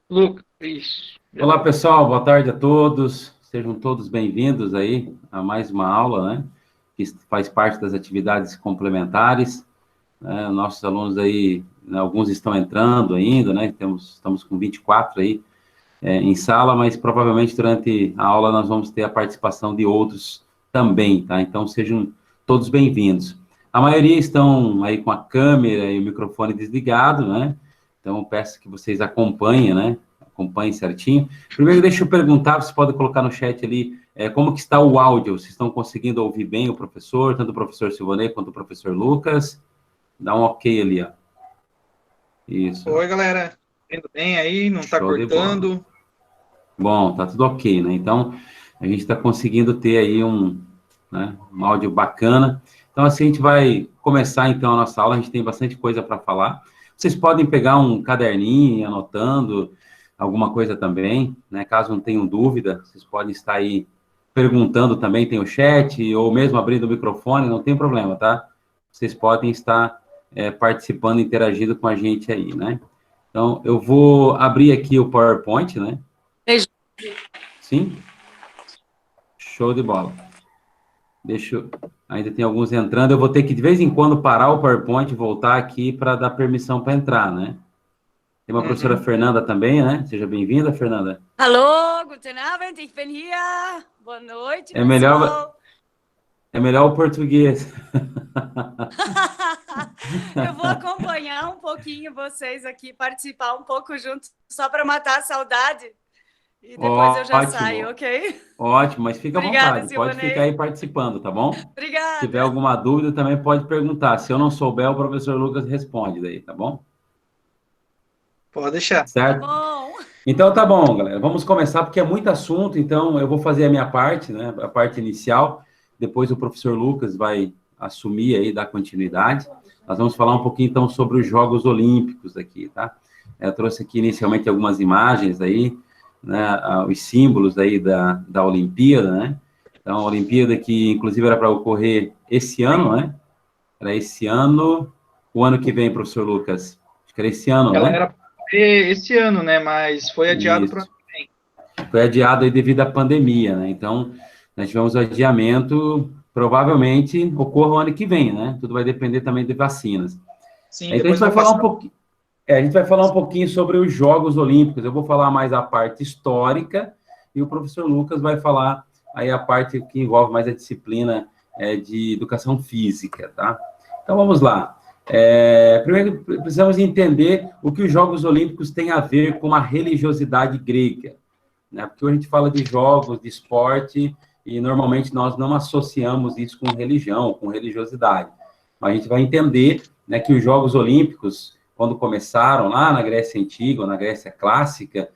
Lucas, isso. Olá, pessoal, boa tarde a todos. Sejam todos bem-vindos aí a mais uma aula, né? Que faz parte das atividades complementares, né? Nossos alunos aí, né, alguns estão entrando ainda, né? Estamos com 24 aí em sala, mas provavelmente durante a aula nós vamos ter a participação de outros também, tá? Então sejam todos bem-vindos. A maioria estão aí com a câmera e o microfone desligado, né? Então eu peço que vocês acompanhem, né? Acompanhem certinho. Primeiro, deixa eu perguntar, você pode colocar no chat ali, como que está o áudio? Vocês estão conseguindo ouvir bem o professor, tanto o professor Silvanei quanto o professor Lucas? Dá um ok ali, ó. Isso, Oi, galera. Indo bem aí? Não tá show de bola. cortando? Bom, tá tudo ok, né? Então, a gente está conseguindo ter aí um áudio bacana. Então, assim, a gente vai começar, então, a nossa aula. A gente tem bastante coisa para falar. Vocês podem pegar um caderninho e ir anotando alguma coisa também, né? Caso não tenham dúvida, vocês podem estar aí perguntando também, tem o chat, ou mesmo abrindo o microfone, não tem problema, tá? Vocês podem estar participando, interagindo com a gente aí, né? Então, eu vou abrir aqui o PowerPoint, né? Beijo. Sim? Show de bola. Deixa eu... Ainda tem alguns entrando. Eu vou ter que, de vez em quando, parar o PowerPoint e voltar aqui para dar permissão para entrar, né? Tem uma professora Uhum. Fernanda também, né? Seja bem-vinda, Fernanda. Hallo, guten Abend, ich bin hier. Boa noite, É melhor, pessoal. é melhor o português. Eu vou acompanhar um pouquinho vocês aqui, participar um pouco junto, só para matar a saudade. E depois eu já saio, Ótimo, ok? ótimo, mas fica à Obrigada, vontade. Pode ficar aí Silvanei. participando, tá bom? Se tiver Obrigada. alguma dúvida, também pode perguntar. Se eu não souber, o professor Lucas responde daí, tá bom? Pode deixar. Tá Certo? bom. Então tá bom, galera. Vamos começar porque é muito assunto, então eu vou fazer a minha parte, né? A parte inicial. Depois o professor Lucas vai assumir aí, dar continuidade. Nós vamos falar um pouquinho então sobre os Jogos Olímpicos aqui, tá? Eu trouxe aqui inicialmente algumas imagens aí, né? Os símbolos aí da Olimpíada, né? Então, a Olimpíada que inclusive era para ocorrer esse ano, né? Era esse ano, o ano que vem, professor Lucas. Acho que era esse ano, Ela né? era para ter esse ano, né? Mas foi adiado para. Isso. Foi adiado aí devido à pandemia, né? Então, nós tivemos o adiamento, provavelmente ocorra o ano que vem, né? Tudo vai depender também de vacinas. Sim, Então, a gente depois vai vão falar passar. um pouquinho, a gente vai falar um pouquinho sobre os Jogos Olímpicos. Eu vou falar mais a parte histórica e o professor Lucas vai falar aí a parte que envolve mais a disciplina de educação física, tá? Então, vamos lá. Primeiro, precisamos entender o que os Jogos Olímpicos têm a ver com a religiosidade grega, né? Porque a gente fala de jogos, de esporte, e normalmente nós não associamos isso com religião, com religiosidade. Mas a gente vai entender, né, que os Jogos Olímpicos, quando começaram lá na Grécia Antiga, na Grécia Clássica,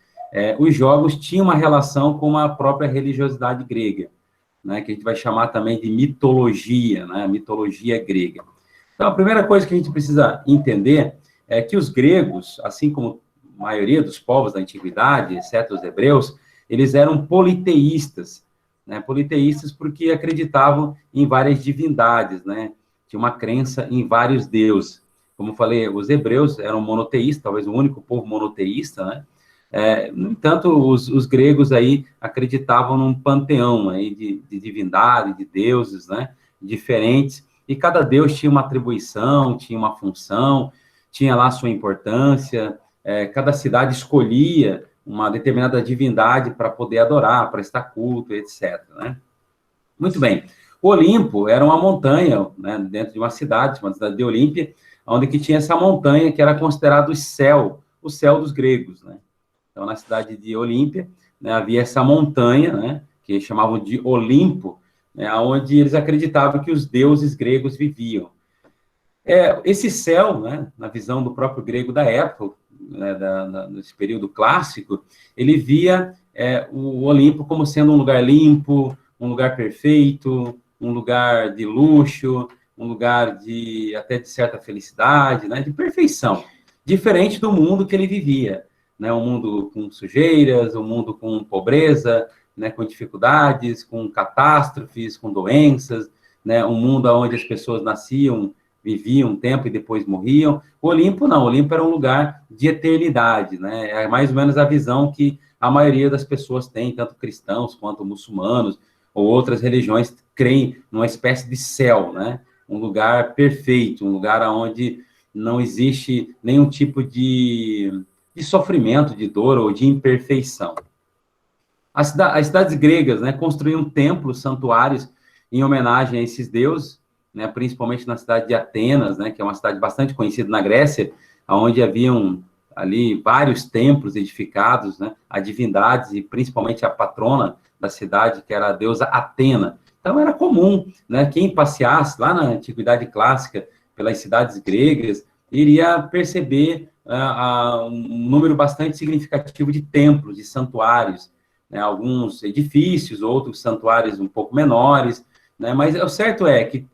os jogos tinham uma relação com a própria religiosidade grega, né, que a gente vai chamar também de mitologia, né, mitologia grega. Então, a primeira coisa que a gente precisa entender é que os gregos, assim como a maioria dos povos da antiguidade, exceto os hebreus, eles eram politeístas, né? Politeístas porque acreditavam em várias divindades, né? Tinha uma crença em vários deuses. Como eu falei, os hebreus eram monoteístas, talvez o único povo monoteísta, né? No entanto, os gregos aí acreditavam num panteão aí de divindade, de deuses, né? Diferentes, e cada deus tinha uma atribuição, tinha uma função, tinha lá sua importância, cada cidade escolhia uma determinada divindade para poder adorar, prestar culto, etc. Né? Muito bem. O Olimpo era uma montanha, né, dentro de uma cidade de Olímpia, onde que tinha essa montanha que era considerado o céu dos gregos. Né? Então, na cidade de Olímpia, né, havia essa montanha, né, que chamavam de Olimpo, né, onde eles acreditavam que os deuses gregos viviam. Esse céu, né, na visão do próprio grego da época, né, nesse período clássico, ele via o Olimpo como sendo um lugar limpo, um lugar perfeito, um lugar de luxo, um lugar de até de certa felicidade, né, de perfeição, diferente do mundo que ele vivia, né, um mundo com sujeiras, um mundo com pobreza, né, com dificuldades, com catástrofes, com doenças, né, um mundo onde as pessoas nasciam viviam um tempo e depois morriam. O Olimpo não, o Olimpo era um lugar de eternidade, né? É mais ou menos a visão que a maioria das pessoas tem, tanto cristãos quanto muçulmanos ou outras religiões, creem numa espécie de céu, né? Um lugar perfeito, um lugar onde não existe nenhum tipo de sofrimento, de dor ou de imperfeição. As cidades gregas, né, construíam templos, santuários em homenagem a esses deuses, né, principalmente na cidade de Atenas, né, que é uma cidade bastante conhecida na Grécia, onde haviam ali vários templos edificados, né, a divindades e principalmente a patrona da cidade, que era a deusa Atena. Então era comum, né, quem passeasse lá na Antiguidade Clássica pelas cidades gregas iria perceber um número bastante significativo de templos, de santuários, né, alguns edifícios, outros santuários um pouco menores, né, mas o certo é que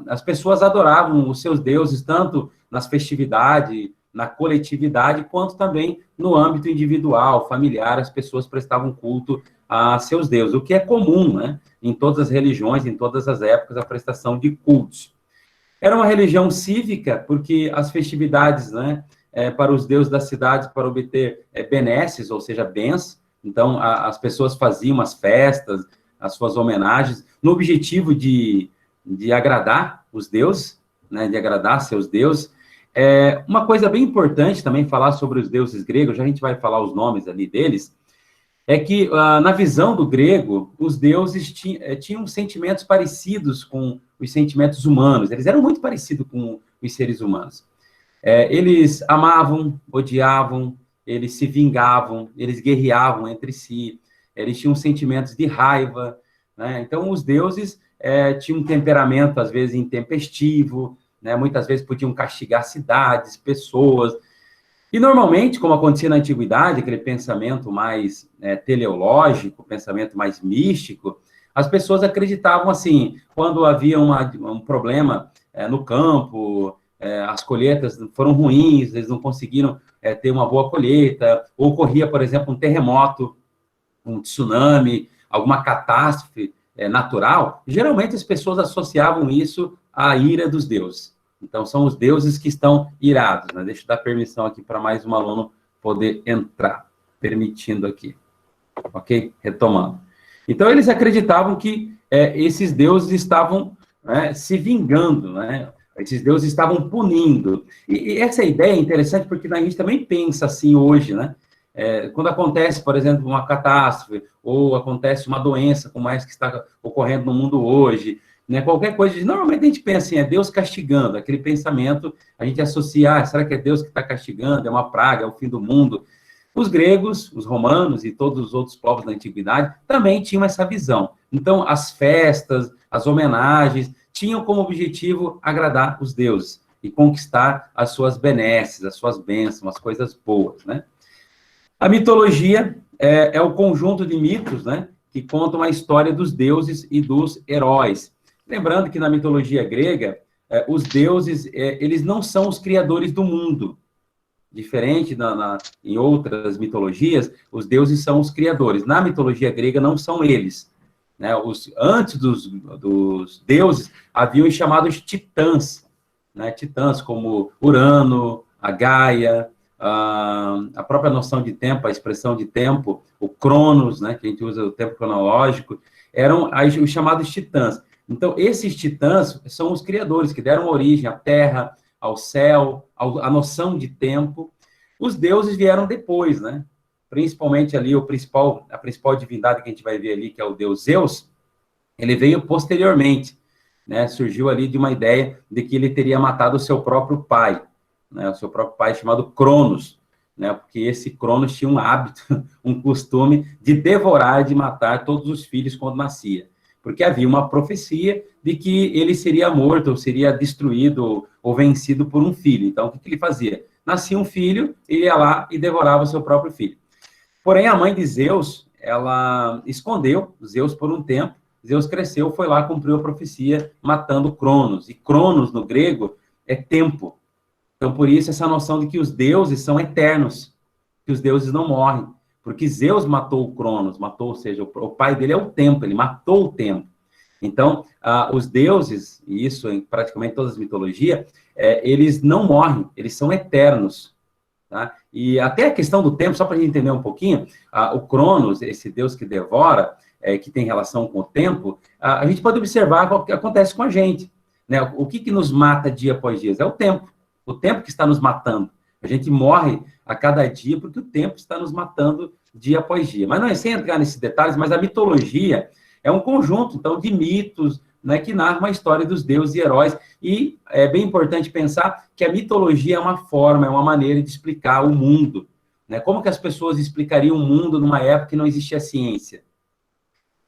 as pessoas adoravam os seus deuses, tanto nas festividades, na coletividade, quanto também no âmbito individual, familiar, as pessoas prestavam culto a seus deuses, o que é comum, né, em todas as religiões, em todas as épocas, a prestação de cultos. Era uma religião cívica, porque as festividades, né, para os deuses das cidades, para obter benesses, ou seja, bens, então as pessoas faziam as festas, as suas homenagens, no objetivo de agradar os deuses, né, de agradar seus deuses. Uma coisa bem importante também falar sobre os deuses gregos, já a gente vai falar os nomes ali deles, é que, na visão do grego, os deuses tinham sentimentos parecidos com os sentimentos humanos, eles eram muito parecidos com os seres humanos. Eles amavam, odiavam, eles se vingavam, eles guerreavam entre si, eles tinham sentimentos de raiva, né? Então, os deuses tinham um temperamento, às vezes, intempestivo, né? Muitas vezes podiam castigar cidades, pessoas. E, normalmente, como acontecia na Antiguidade, aquele pensamento mais teleológico, pensamento mais místico, as pessoas acreditavam assim, quando havia um problema no campo, as colheitas foram ruins, eles não conseguiram ter uma boa colheita, ou ocorria, por exemplo, um terremoto, um tsunami, alguma catástrofe natural, geralmente as pessoas associavam isso à ira dos deuses. Então, são os deuses que estão irados, né? Deixa eu dar permissão aqui para mais um aluno poder entrar, permitindo aqui. Ok? Retomando. Então, eles acreditavam que esses deuses estavam se vingando, né? Esses deuses estavam punindo. E essa ideia é interessante porque a gente também pensa assim hoje, né? Quando acontece, por exemplo, uma catástrofe, ou acontece uma doença, como essa que está ocorrendo no mundo hoje, né? Qualquer coisa, normalmente a gente pensa assim, é Deus castigando, aquele pensamento, a gente associa, será que é Deus que está castigando, é uma praga, é o fim do mundo? Os gregos, os romanos e todos os outros povos da antiguidade também tinham essa visão. Então, as festas, as homenagens, tinham como objetivo agradar os deuses e conquistar as suas benesses, as suas bênçãos, as coisas boas, né? A mitologia é o conjunto de mitos, né, que contam a história dos deuses e dos heróis. Lembrando que na mitologia grega, os deuses, eles não são os criadores do mundo. Diferente em outras mitologias, os deuses são os criadores. Na mitologia grega, não são eles. Né? Antes dos deuses, haviam os chamados titãs. Né? Titãs como Urano, a Gaia, a própria noção de tempo, a expressão de tempo, o Cronos, né? Que a gente usa o tempo cronológico, eram os chamados titãs. Então, esses titãs são os criadores que deram origem à Terra, ao céu, à noção de tempo. Os deuses vieram depois, né? Principalmente ali a principal divindade que a gente vai ver ali, que é o deus Zeus, ele veio posteriormente, né? Surgiu ali de uma ideia de que ele teria matado o seu próprio pai, né? O seu próprio pai chamado Cronos, né? Porque esse Cronos tinha um hábito, um costume de devorar, de matar todos os filhos quando nascia. Porque havia uma profecia de que ele seria morto, ou seria destruído, ou vencido por um filho. Então, o que ele fazia? Nascia um filho, ele ia lá e devorava o seu próprio filho. Porém, a mãe de Zeus, ela escondeu Zeus por um tempo. Zeus cresceu, foi lá, cumpriu a profecia, matando Cronos. E Cronos, no grego, é tempo. Então, por isso, essa noção de que os deuses são eternos, que os deuses não morrem. Porque Zeus matou o Cronos, ou seja, o pai dele é o tempo, ele matou o tempo. Então, os deuses, e isso em praticamente todas as mitologias, eles não morrem, eles são eternos. Tá? E até a questão do tempo, só para a gente entender um pouquinho, o Cronos, esse deus que devora, que tem relação com o tempo, a gente pode observar o que acontece com a gente. Né? O que nos mata dia após dia? É o tempo que está nos matando. A gente morre a cada dia porque o tempo está nos matando dia após dia. Mas não é sem entrar nesses detalhes, mas a mitologia é um conjunto, então, de mitos, né, que narram a história dos deuses e heróis. E é bem importante pensar que a mitologia é uma forma, é uma maneira de explicar o mundo. Né? Como que as pessoas explicariam o mundo numa época que não existia ciência?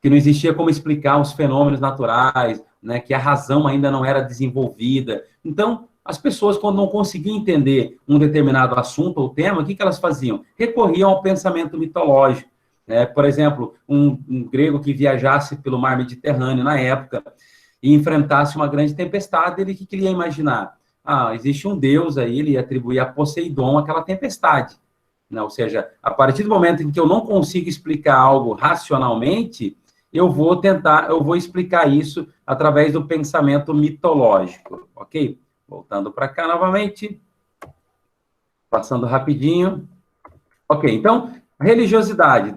Que não existia como explicar os fenômenos naturais, né, que a razão ainda não era desenvolvida. Então, as pessoas, quando não conseguiam entender um determinado assunto ou tema, o que elas faziam? Recorriam ao pensamento mitológico. Né? Por exemplo, um grego que viajasse pelo mar Mediterrâneo na época e enfrentasse uma grande tempestade, ele que queria imaginar? Existe um deus aí, ele atribuía a Poseidon aquela tempestade. Né? Ou seja, a partir do momento em que eu não consigo explicar algo racionalmente, eu vou explicar isso através do pensamento mitológico, ok? Voltando para cá novamente, passando rapidinho. Ok, então, religiosidade.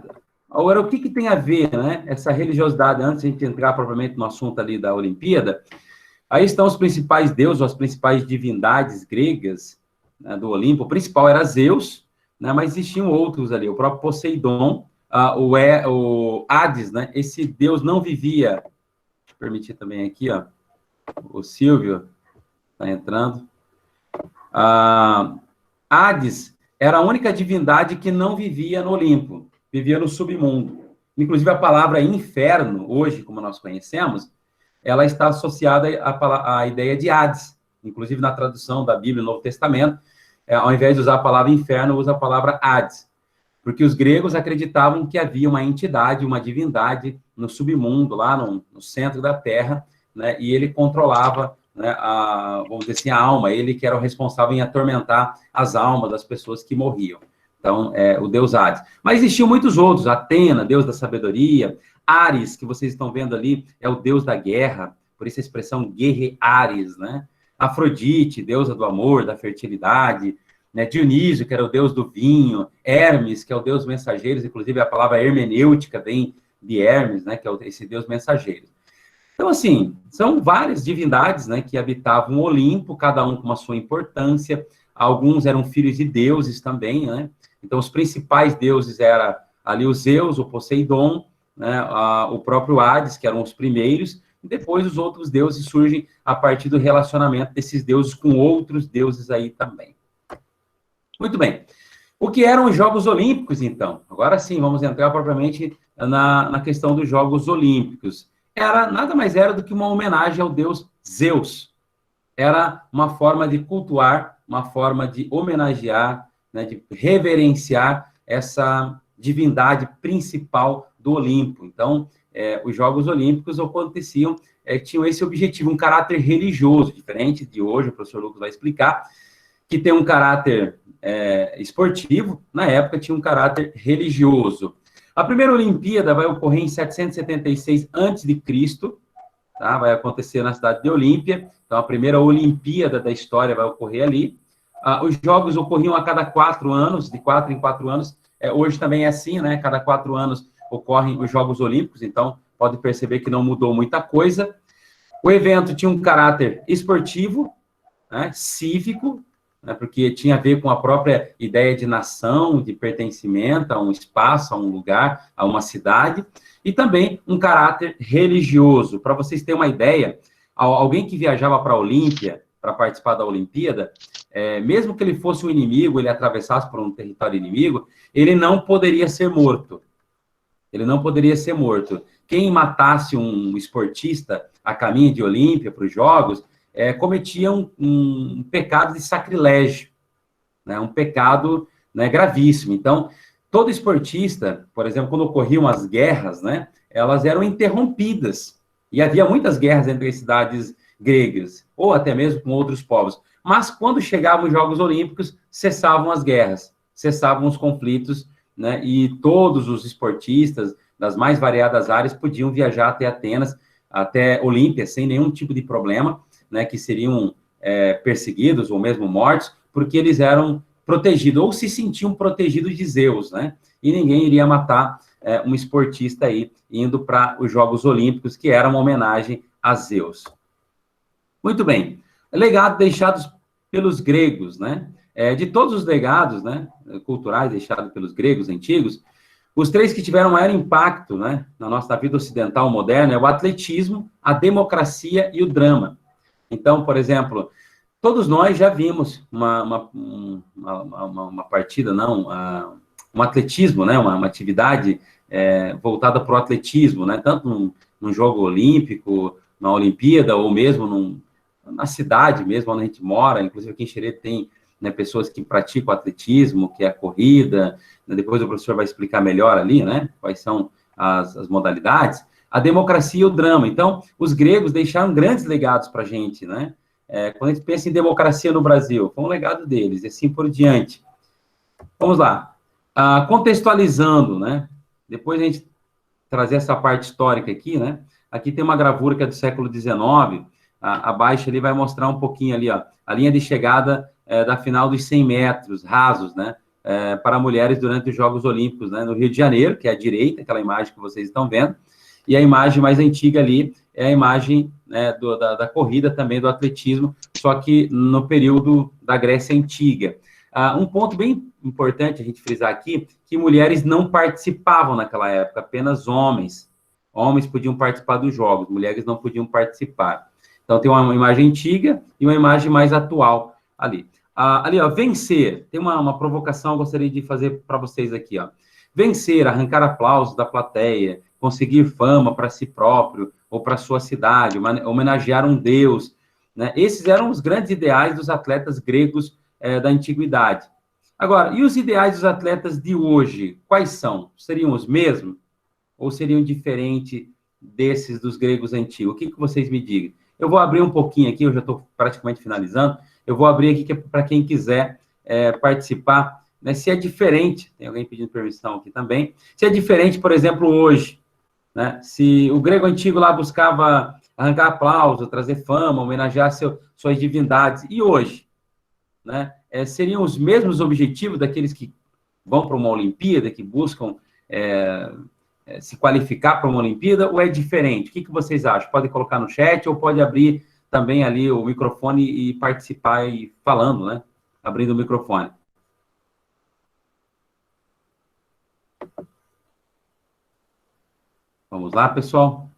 Agora, o que tem a ver, né, essa religiosidade, antes de a gente entrar propriamente no assunto ali da Olimpíada? Aí estão os principais deuses, as principais divindades gregas, né, do Olimpo. O principal era Zeus, né, mas existiam outros ali, o próprio Poseidon, o Hades, né, esse deus não vivia, deixa eu permitir também aqui, ó, o Silvio está entrando. Hades era a única divindade que não vivia no Olimpo, vivia no submundo. Inclusive, a palavra inferno, hoje, como nós conhecemos, ela está associada à ideia de Hades. Inclusive, na tradução da Bíblia no Novo Testamento, ao invés de usar a palavra inferno, usa a palavra Hades. Porque os gregos acreditavam que havia uma entidade, uma divindade no submundo, lá no centro da Terra, né, e ele controlava, né, vamos dizer assim, a alma, ele que era o responsável em atormentar as almas das pessoas que morriam. Então, o deus Hades. Mas existiam muitos outros, Atena, deus da sabedoria, Ares, que vocês estão vendo ali, é o deus da guerra, por isso a expressão guerre Ares, né? Afrodite, deusa do amor, da fertilidade, né? Dionísio, que era o deus do vinho, Hermes, que é o deus mensageiro, inclusive a palavra hermenêutica vem de Hermes, né? Que é esse deus mensageiro. Então, assim, são várias divindades, né, que habitavam o Olimpo, cada um com uma sua importância. Alguns eram filhos de deuses também, né? Então, os principais deuses eram ali o Zeus, o Poseidon, né, o próprio Hades, que eram os primeiros, e depois os outros deuses surgem a partir do relacionamento desses deuses com outros deuses aí também. Muito bem. O que eram os Jogos Olímpicos, então? Agora sim, vamos entrar propriamente na questão dos Jogos Olímpicos. Nada mais era do que uma homenagem ao deus Zeus. Era uma forma de cultuar, uma forma de homenagear, né, de reverenciar essa divindade principal do Olimpo. Então, os Jogos Olímpicos aconteciam, tinham esse objetivo, um caráter religioso, diferente de hoje, o professor Lucas vai explicar, que tem um caráter esportivo, na época tinha um caráter religioso. A primeira Olimpíada vai ocorrer em 776 a.C., tá? Vai acontecer na cidade de Olímpia, então a primeira Olimpíada da história vai ocorrer ali. Os jogos ocorriam a cada 4 anos, de 4 em 4 anos, hoje também é assim, né? Cada 4 anos ocorrem os Jogos Olímpicos, então pode perceber que não mudou muita coisa. O evento tinha um caráter esportivo, né? Cívico, né, porque tinha a ver com a própria ideia de nação, de pertencimento a um espaço, a um lugar, a uma cidade, e também um caráter religioso. Para vocês terem uma ideia, alguém que viajava para a Olímpia, para participar da Olimpíada, mesmo que ele fosse um inimigo, ele atravessasse por um território inimigo, ele não poderia ser morto. Ele não poderia ser morto. Quem matasse um esportista a caminho de Olímpia, para os Jogos, cometia um pecado de sacrilégio, né? Um pecado, né, gravíssimo. Então, todo esportista, por exemplo, quando ocorriam as guerras, né, elas eram interrompidas. E havia muitas guerras entre as cidades gregas, ou até mesmo com outros povos. Mas, quando chegavam os Jogos Olímpicos, cessavam as guerras, cessavam os conflitos, né, e todos os esportistas das mais variadas áreas podiam viajar até Atenas até Olímpia sem nenhum tipo de problema, né, que seriam perseguidos ou mesmo mortos, porque eles eram protegidos, ou se sentiam protegidos de Zeus, né? E ninguém iria matar um esportista aí, indo para os Jogos Olímpicos, que era uma homenagem a Zeus. Muito bem. Legado deixados pelos gregos, né? De todos os legados, né, culturais deixados pelos gregos antigos, os 3 que tiveram maior impacto, né, na nossa vida ocidental moderna é o atletismo, a democracia e o drama. Então, por exemplo, todos nós já vimos uma partida, não, um atletismo, né, uma atividade voltada para o atletismo, né, tanto num jogo olímpico, na Olimpíada, ou mesmo na cidade mesmo, onde a gente mora. Inclusive aqui em Xerê tem, né, pessoas que praticam atletismo, que é a corrida, né, depois o professor vai explicar melhor ali, né, quais são as modalidades, a democracia e o drama. Então, os gregos deixaram grandes legados para a gente, né, quando a gente pensa em democracia no Brasil, foi um legado deles, e assim por diante. Vamos lá. Contextualizando, né, depois a gente trazer essa parte histórica aqui, né, aqui tem uma gravura que é do século XIX, abaixo ali vai mostrar um pouquinho ali, ó, a linha de chegada da final dos 100 metros rasos, né, para mulheres durante os Jogos Olímpicos, né, no Rio de Janeiro, que é à direita, aquela imagem que vocês estão vendo, e a imagem mais antiga ali é a imagem, né, da corrida também, do atletismo, só que no período da Grécia Antiga. Um ponto bem importante a gente frisar aqui, que mulheres não participavam naquela época, apenas homens. Homens podiam participar dos jogos, mulheres não podiam participar. Então, tem uma imagem antiga e uma imagem mais atual ali. Ali, ó, vencer. Tem uma provocação que eu gostaria de fazer para vocês aqui, ó. Vencer, arrancar aplausos da plateia, conseguir fama para si próprio ou para sua cidade, homenagear um deus, né? Esses eram os grandes ideais dos atletas gregos da antiguidade. Agora, e os ideais dos atletas de hoje? Quais são? Seriam os mesmos? Ou seriam diferentes desses dos gregos antigos? O que vocês me digam? Eu vou abrir um pouquinho aqui, eu já estou praticamente finalizando, eu vou abrir aqui para quem quiser participar, né, se é diferente, tem alguém pedindo permissão aqui também, se é diferente, por exemplo, hoje, né, se o grego antigo lá buscava arrancar aplauso, trazer fama, homenagear suas divindades, e hoje, né, seriam os mesmos objetivos daqueles que vão para uma Olimpíada, que buscam se qualificar para uma Olimpíada, ou é diferente? O que vocês acham? Pode colocar no chat, ou pode abrir também ali o microfone e participar e falando, né? Abrindo o microfone. Vamos lá, pessoal?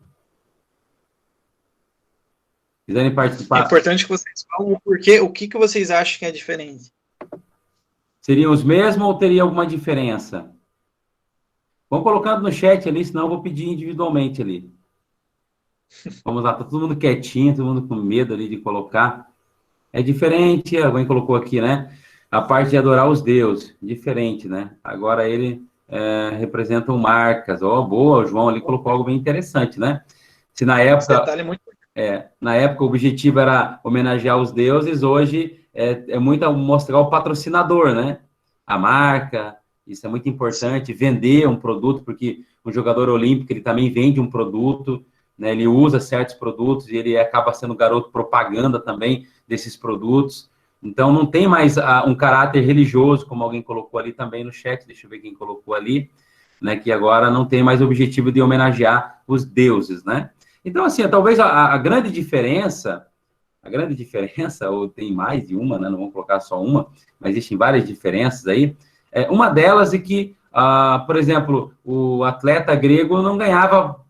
Quiserem participar... É importante que vocês falem o que vocês acham que é diferente. Seriam os mesmos ou teria alguma diferença? Vão colocando no chat ali, senão eu vou pedir individualmente ali. Vamos lá, tá todo mundo quietinho, todo mundo com medo ali de colocar. É diferente, alguém colocou aqui, né? A parte de adorar os deuses, diferente, né? Agora ele representa marcas. Ó, boa, o João ali colocou algo bem interessante, né? Se na época... Esse detalhe é muito... na época o objetivo era homenagear os deuses, hoje é muito mostrar o patrocinador, né? A marca... Isso é muito importante, vender um produto, porque um jogador olímpico, ele também vende um produto, né, ele usa certos produtos e ele acaba sendo garoto propaganda também desses produtos. Então, não tem mais um caráter religioso, como alguém colocou ali também no chat, deixa eu ver quem colocou ali, né, que agora não tem mais o objetivo de homenagear os deuses, né? Então, assim, talvez a grande diferença, ou tem mais de uma, né, não vamos colocar só uma, mas existem várias diferenças aí. Uma delas é que, por exemplo, o atleta grego não ganhava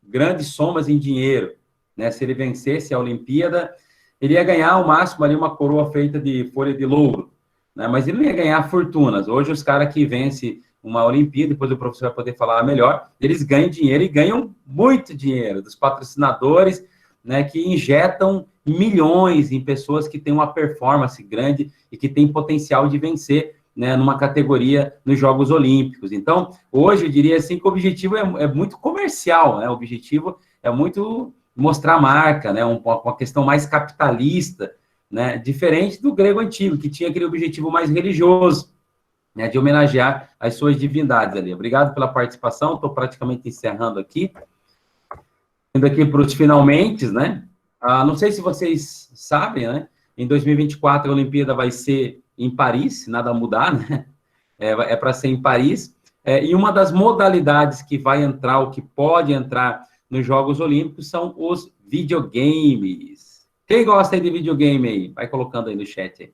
grandes somas em dinheiro, né? Se ele vencesse a Olimpíada, ele ia ganhar ao máximo ali uma coroa feita de folha de louro, né? Mas ele não ia ganhar fortunas. Hoje, os caras que vencem uma Olimpíada, depois o professor vai poder falar melhor, eles ganham dinheiro e ganham muito dinheiro dos patrocinadores, né, que injetam milhões em pessoas que têm uma performance grande e que têm potencial de vencer, né, numa categoria nos Jogos Olímpicos. Então, hoje, eu diria assim que o objetivo é muito comercial, né? O objetivo é muito mostrar marca, né? Uma questão mais capitalista, né? Diferente do grego antigo, que tinha aquele objetivo mais religioso, né? De homenagear as suas divindades ali. Obrigado pela participação, estou praticamente encerrando aqui. Indo aqui para os finalmente, né? Não sei se vocês sabem, né? Em 2024 a Olimpíada vai ser em Paris, nada a mudar, né? É para ser em Paris. E uma das modalidades que vai entrar, ou que pode entrar nos Jogos Olímpicos, são os videogames. Quem gosta aí de videogame aí? Vai colocando aí no chat aí.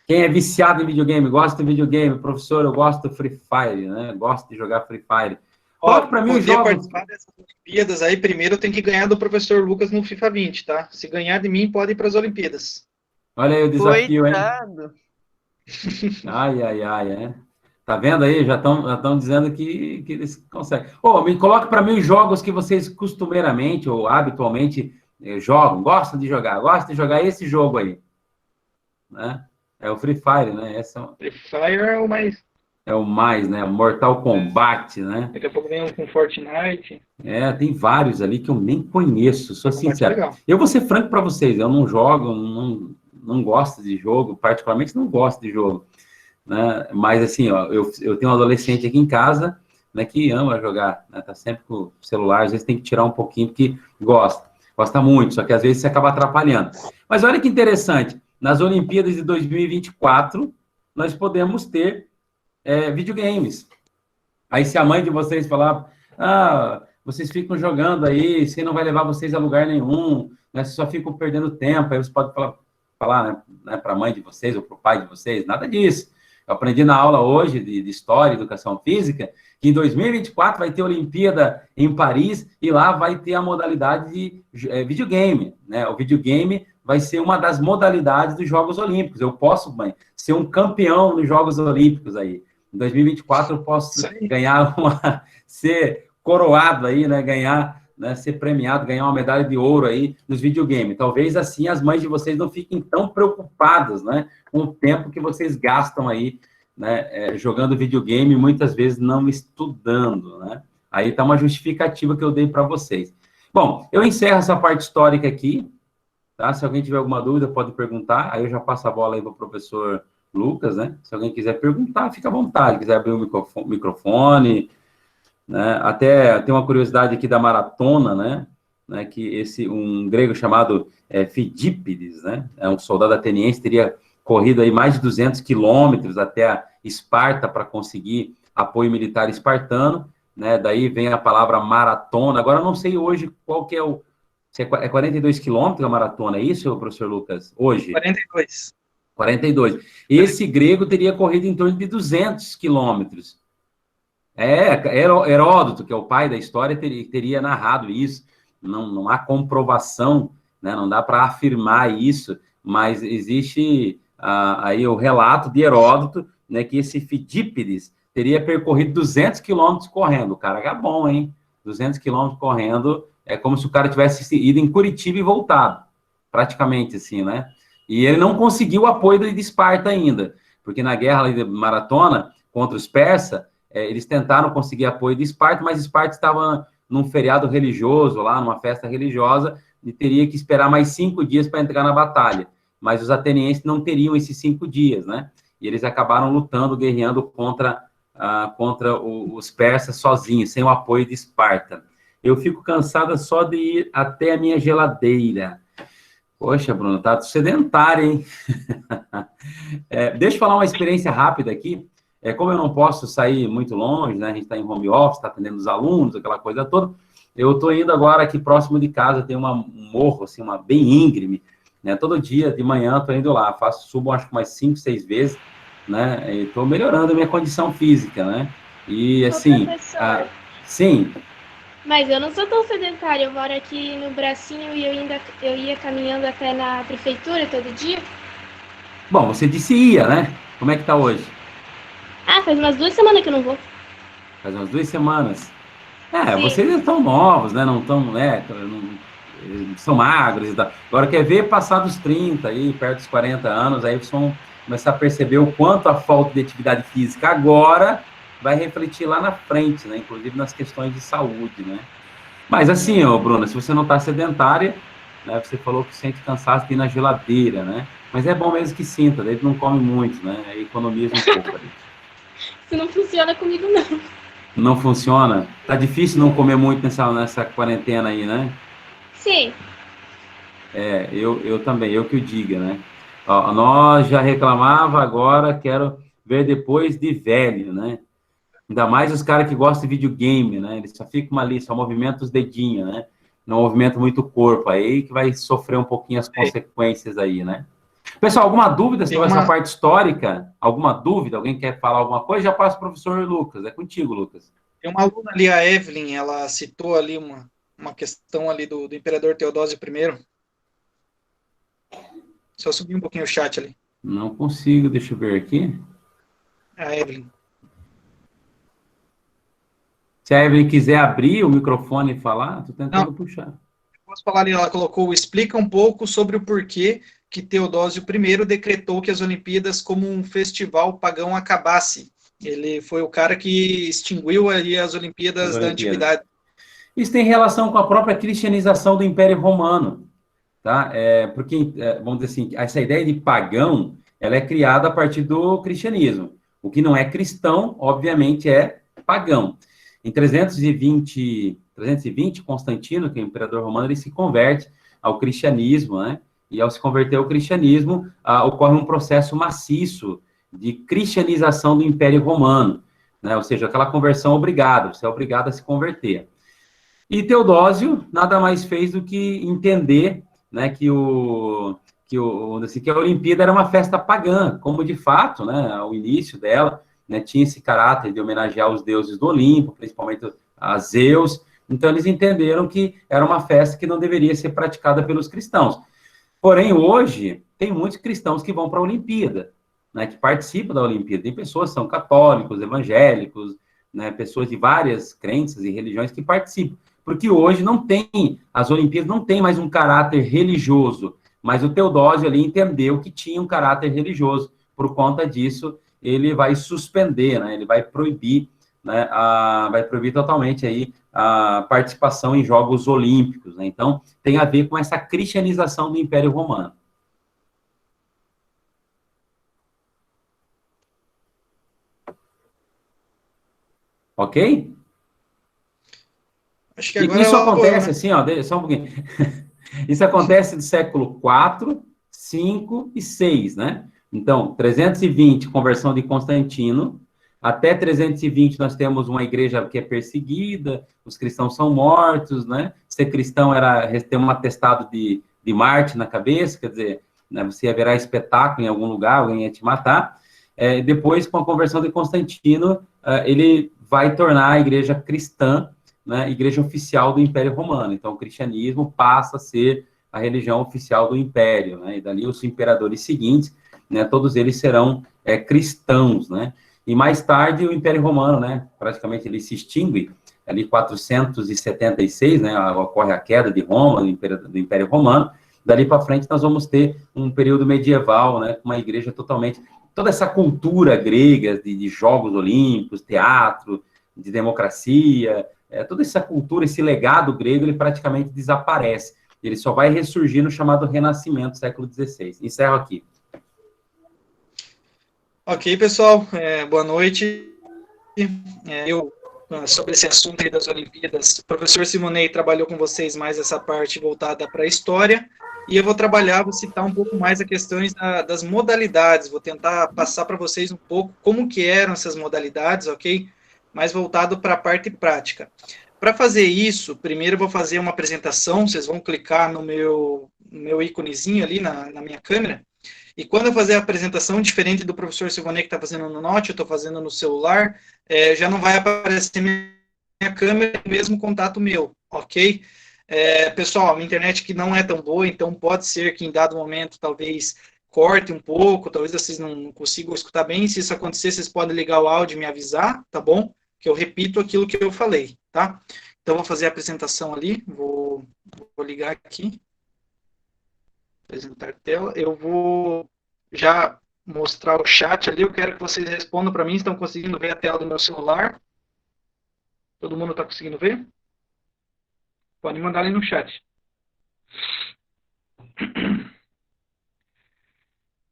Quem é viciado em videogame, gosta de videogame, professor, eu gosto do Free Fire, né? Gosto de jogar Free Fire. Coloca para mim os jogos. Participar dessas Olimpíadas aí, primeiro eu tenho que ganhar do professor Lucas no FIFA 20, tá? Se ganhar de mim, pode ir para as Olimpíadas. Olha aí o desafio, Coitado. hein? Ai. Tá vendo aí? Já estão dizendo que eles conseguem. Me coloca para mim os jogos que vocês costumeiramente ou habitualmente jogam, gostam de jogar esse jogo aí, né? É o Free Fire, né? Free Fire é o mais... É o mais, né? Mortal Kombat, né? Daqui a pouco vem um com Fortnite. Tem vários ali que eu nem conheço, sou sincero. Legal. Eu vou ser franco para vocês, eu não jogo, não gosto de jogo, particularmente não gosto de jogo, né? Mas assim, ó, eu tenho um adolescente aqui em casa, né, que ama jogar, né? Tá sempre com o celular, às vezes tem que tirar um pouquinho, porque gosta muito, só que às vezes você acaba atrapalhando. Mas olha que interessante, nas Olimpíadas de 2024, nós podemos ter videogames. Aí se a mãe de vocês falar, vocês ficam jogando aí, você não vai levar vocês a lugar nenhum, né, vocês só ficam perdendo tempo, aí você pode falar né, para a mãe de vocês ou para o pai de vocês, nada disso. Eu aprendi na aula hoje de História e Educação Física que em 2024 vai ter Olimpíada em Paris e lá vai ter a modalidade de videogame, né? O videogame vai ser uma das modalidades dos Jogos Olímpicos. Eu posso, mãe, ser um campeão nos Jogos Olímpicos aí. Em 2024 eu posso ganhar ser coroado aí, né? Ganhar, né? Ser premiado, ganhar uma medalha de ouro aí nos videogames. Talvez assim as mães de vocês não fiquem tão preocupadas, né? Com o tempo que vocês gastam aí, né? Jogando videogame, muitas vezes não estudando, né? Aí tá uma justificativa que eu dei para vocês. Bom, eu encerro essa parte histórica aqui, tá? Se alguém tiver alguma dúvida, pode perguntar. Aí eu já passo a bola aí para o professor Lucas, né? Se alguém quiser perguntar, fica à vontade. Quiser abrir o microfone, né? Até tem uma curiosidade aqui da maratona, né? Que um grego chamado Fidípides, né? É um soldado ateniense, teria corrido aí mais de 200 quilômetros até a Esparta para conseguir apoio militar espartano, né? Daí vem a palavra maratona. Agora eu não sei hoje qual que é se é 42 quilômetros a maratona, é isso, professor Lucas? Hoje? 42. Esse grego teria corrido em torno de 200 quilômetros. Heródoto, que é o pai da história, teria narrado isso. Não há comprovação, né? Não dá para afirmar isso, mas existe aí o relato de Heródoto, né, que esse Fidípides teria percorrido 200 quilômetros correndo. O cara é bom, hein? 200 quilômetros correndo, é como se o cara tivesse ido em Curitiba e voltado, praticamente assim, né? E ele não conseguiu o apoio de Esparta ainda, porque na guerra de maratona contra os persas, eles tentaram conseguir apoio de Esparta, mas Esparta estava num feriado religioso, lá numa festa religiosa, e teria que esperar mais 5 dias para entrar na batalha. Mas os atenienses não teriam esses 5 dias, né? E eles acabaram lutando, guerreando contra os persas sozinhos, sem o apoio de Esparta. Eu fico cansada só de ir até a minha geladeira. Poxa, Bruno, tá sedentário, hein? Deixa eu falar uma experiência rápida aqui. Como eu não posso sair muito longe, né? A gente está em home office, está atendendo os alunos, aquela coisa toda. Eu estou indo agora aqui próximo de casa, tem um morro, assim, bem íngreme, né? Todo dia, de manhã, estou indo lá. Subo, acho que mais 5, 6 vezes, né? E estou melhorando a minha condição física, né? E, assim... sim... Mas eu não sou tão sedentária, eu moro aqui no Bracinho e eu ia caminhando até na prefeitura todo dia. Bom, você disse ia, né? Como é que tá hoje? Faz umas 2 semanas que eu não vou. Faz umas 2 semanas. Sim. Vocês estão novos, né? Não estão, né? São magros e tal. Agora quer ver passar dos 30 aí, perto dos 40 anos, aí vocês vão começar a perceber o quanto a falta de atividade física agora vai refletir lá na frente, né? Inclusive nas questões de saúde, né? Mas assim, Bruna, se você não está sedentária, né? Você falou que sente cansaço de ir na geladeira, né? Mas é bom mesmo que sinta, daí não come muito, né? Aí economiza um pouco ali. Isso não funciona comigo, não. Não funciona? Tá difícil não comer muito nessa quarentena aí, né? Sim. Eu também, eu que o diga, né? Ó, nós já reclamava, agora quero ver depois de velho, né? Ainda mais os caras que gostam de videogame, né? Eles só ficam ali, só movimentam os dedinhos, né? Não movimenta muito o corpo, aí que vai sofrer um pouquinho as consequências aí, né? Pessoal, alguma dúvida Tem sobre essa uma, parte histórica? Alguma dúvida? Alguém quer falar alguma coisa? Já passa o professor Lucas. É contigo, Lucas. tem uma aluna ali, a Evelyn, ela citou ali uma questão ali do imperador Teodósio I. Só subir um pouquinho o chat ali. Não consigo, deixa eu ver aqui. A Evelyn. Se a Evelyn quiser abrir o microfone e falar, estou Não, tentando puxar. posso falar ali, ela colocou, explica um pouco sobre o porquê que Teodósio I decretou que as Olimpíadas como um festival pagão acabasse. Ele foi o cara que extinguiu ali as As Olimpíadas da Olimpíadas. Antiguidade. Isso tem relação com a própria cristianização do Império Romano, tá? Porque, vamos dizer assim, essa ideia de pagão, ela é criada a partir do cristianismo. O que não é cristão, obviamente, é pagão. Em 320, Constantino, que é o imperador romano, ele se converte ao cristianismo, né? E ao se converter ao cristianismo, ocorre um processo maciço de cristianização do Império Romano, né? Ou seja, aquela conversão obrigada, você é obrigado a se converter. E Teodósio nada mais fez do que entender, né, que a Olimpíada era uma festa pagã, como de fato, né, ao início dela, né, tinha esse caráter de homenagear os deuses do Olimpo, principalmente a Zeus. Então eles entenderam que era uma festa que não deveria ser praticada pelos cristãos. Porém, hoje tem muitos cristãos que vão para a Olimpíada, né, que participam da Olimpíada. Tem pessoas que são católicos, evangélicos, né, pessoas de várias crenças e religiões que participam. Porque hoje não tem, as Olimpíadas não tem mais um caráter religioso, mas o Teodósio ali entendeu que tinha um caráter religioso. Por conta disso, ele vai suspender, né, ele vai proibir, né, vai proibir totalmente aí a participação em Jogos Olímpicos, né? Então, tem a ver com essa cristianização do Império Romano. Ok? Acho que agora Isso ela vou eu, acontece né? assim, ó, só um pouquinho. Isso acontece do século IV, V e VI, né? Então, 320, conversão de Constantino. Até 320 nós temos uma igreja que é perseguida, os cristãos são mortos, né? Ser cristão era ter um atestado de Marte na cabeça, quer dizer, né, você ia virar espetáculo em algum lugar, alguém ia te matar. Depois, com a conversão de Constantino, ele vai tornar a igreja cristã, né, igreja oficial do Império Romano. Então, o cristianismo passa a ser a religião oficial do Império, né? E dali os imperadores seguintes, né, todos eles serão cristãos, né? E mais tarde o Império Romano, né, praticamente ele se extingue, ali 476, né, ocorre a queda de Roma, do Império Romano. Dali para frente nós vamos ter um período medieval, né, com uma igreja totalmente, toda essa cultura grega de Jogos Olímpicos, teatro, de democracia, toda essa cultura, esse legado grego, ele praticamente desaparece. Ele só vai ressurgir no chamado Renascimento, século XVI. Encerro aqui. Ok, pessoal, boa noite. Sobre esse assunto aí das Olimpíadas, o professor Simonei trabalhou com vocês mais essa parte voltada para a história, e eu vou citar um pouco mais a questões das modalidades, vou tentar passar para vocês um pouco como que eram essas modalidades, ok? Mais voltado para a parte prática. Para fazer isso, primeiro eu vou fazer uma apresentação, vocês vão clicar no meu íconezinho ali na minha câmera, e quando eu fazer a apresentação, diferente do professor Silvanei que está fazendo no Note, eu estou fazendo no celular, já não vai aparecer minha câmera, mesmo contato meu, ok? Pessoal, a minha internet que não é tão boa, então pode ser que em dado momento talvez corte um pouco, talvez vocês não consigam escutar bem. Se isso acontecer, vocês podem ligar o áudio e me avisar, tá bom? Que eu repito aquilo que eu falei, tá? Então, vou fazer a apresentação ali, vou ligar aqui. Apresentar tela. Eu vou já mostrar o chat ali. Eu quero que vocês respondam para mim. Estão conseguindo ver a tela do meu celular? Todo mundo está conseguindo ver? Pode mandar ali no chat.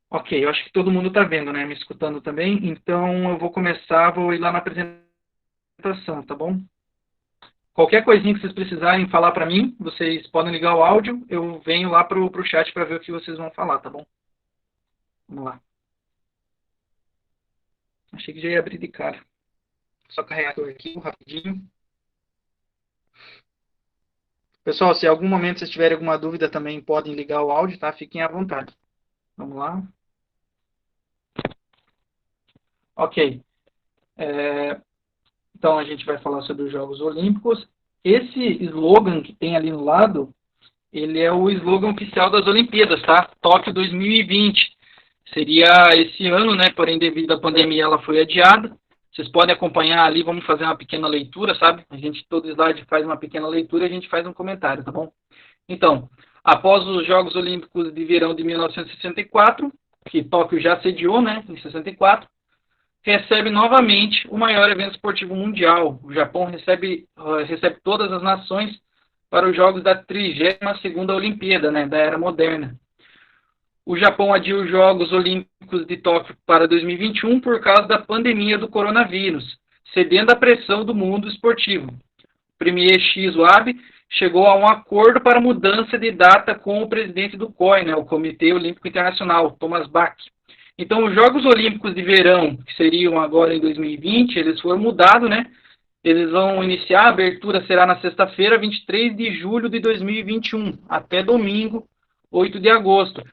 Ok, eu acho que todo mundo está vendo, né? Me escutando também. Então, eu vou começar, vou ir lá na apresentação, tá bom? Qualquer coisinha que vocês precisarem falar para mim, vocês podem ligar o áudio, eu venho lá pro chat para ver o que vocês vão falar, tá bom? Vamos lá. Achei que já ia abrir de cara. Só carregar aqui rapidinho. Pessoal, se em algum momento vocês tiverem alguma dúvida também podem ligar o áudio, tá? Fiquem à vontade. Vamos lá. Ok. Então a gente vai falar sobre os Jogos Olímpicos. Esse slogan que tem ali no lado, ele é o slogan oficial das Olimpíadas, tá? Tóquio 2020. Seria esse ano, né? Porém, devido à pandemia, ela foi adiada. Vocês podem acompanhar ali, vamos fazer uma pequena leitura, sabe? A gente, todo slide faz uma pequena leitura e a gente faz um comentário, tá bom? Então, após os Jogos Olímpicos de Verão de 1964, que Tóquio já sediou, né? Em 64, recebe novamente o maior evento esportivo mundial. O Japão recebe todas as nações para os Jogos da 32ª Olimpíada, né? Da Era Moderna. O Japão adiou os Jogos Olímpicos de Tóquio para 2021 por causa da pandemia do coronavírus, cedendo à pressão do mundo esportivo. O premier Shinzo Abe chegou a um acordo para mudança de data com o presidente do COI, né, o Comitê Olímpico Internacional, Thomas Bach. Então, os Jogos Olímpicos de Verão, que seriam agora em 2020, eles foram mudados, né? Eles vão iniciar, a abertura será na sexta-feira, 23 de julho de 2021, até domingo, 8 de agosto.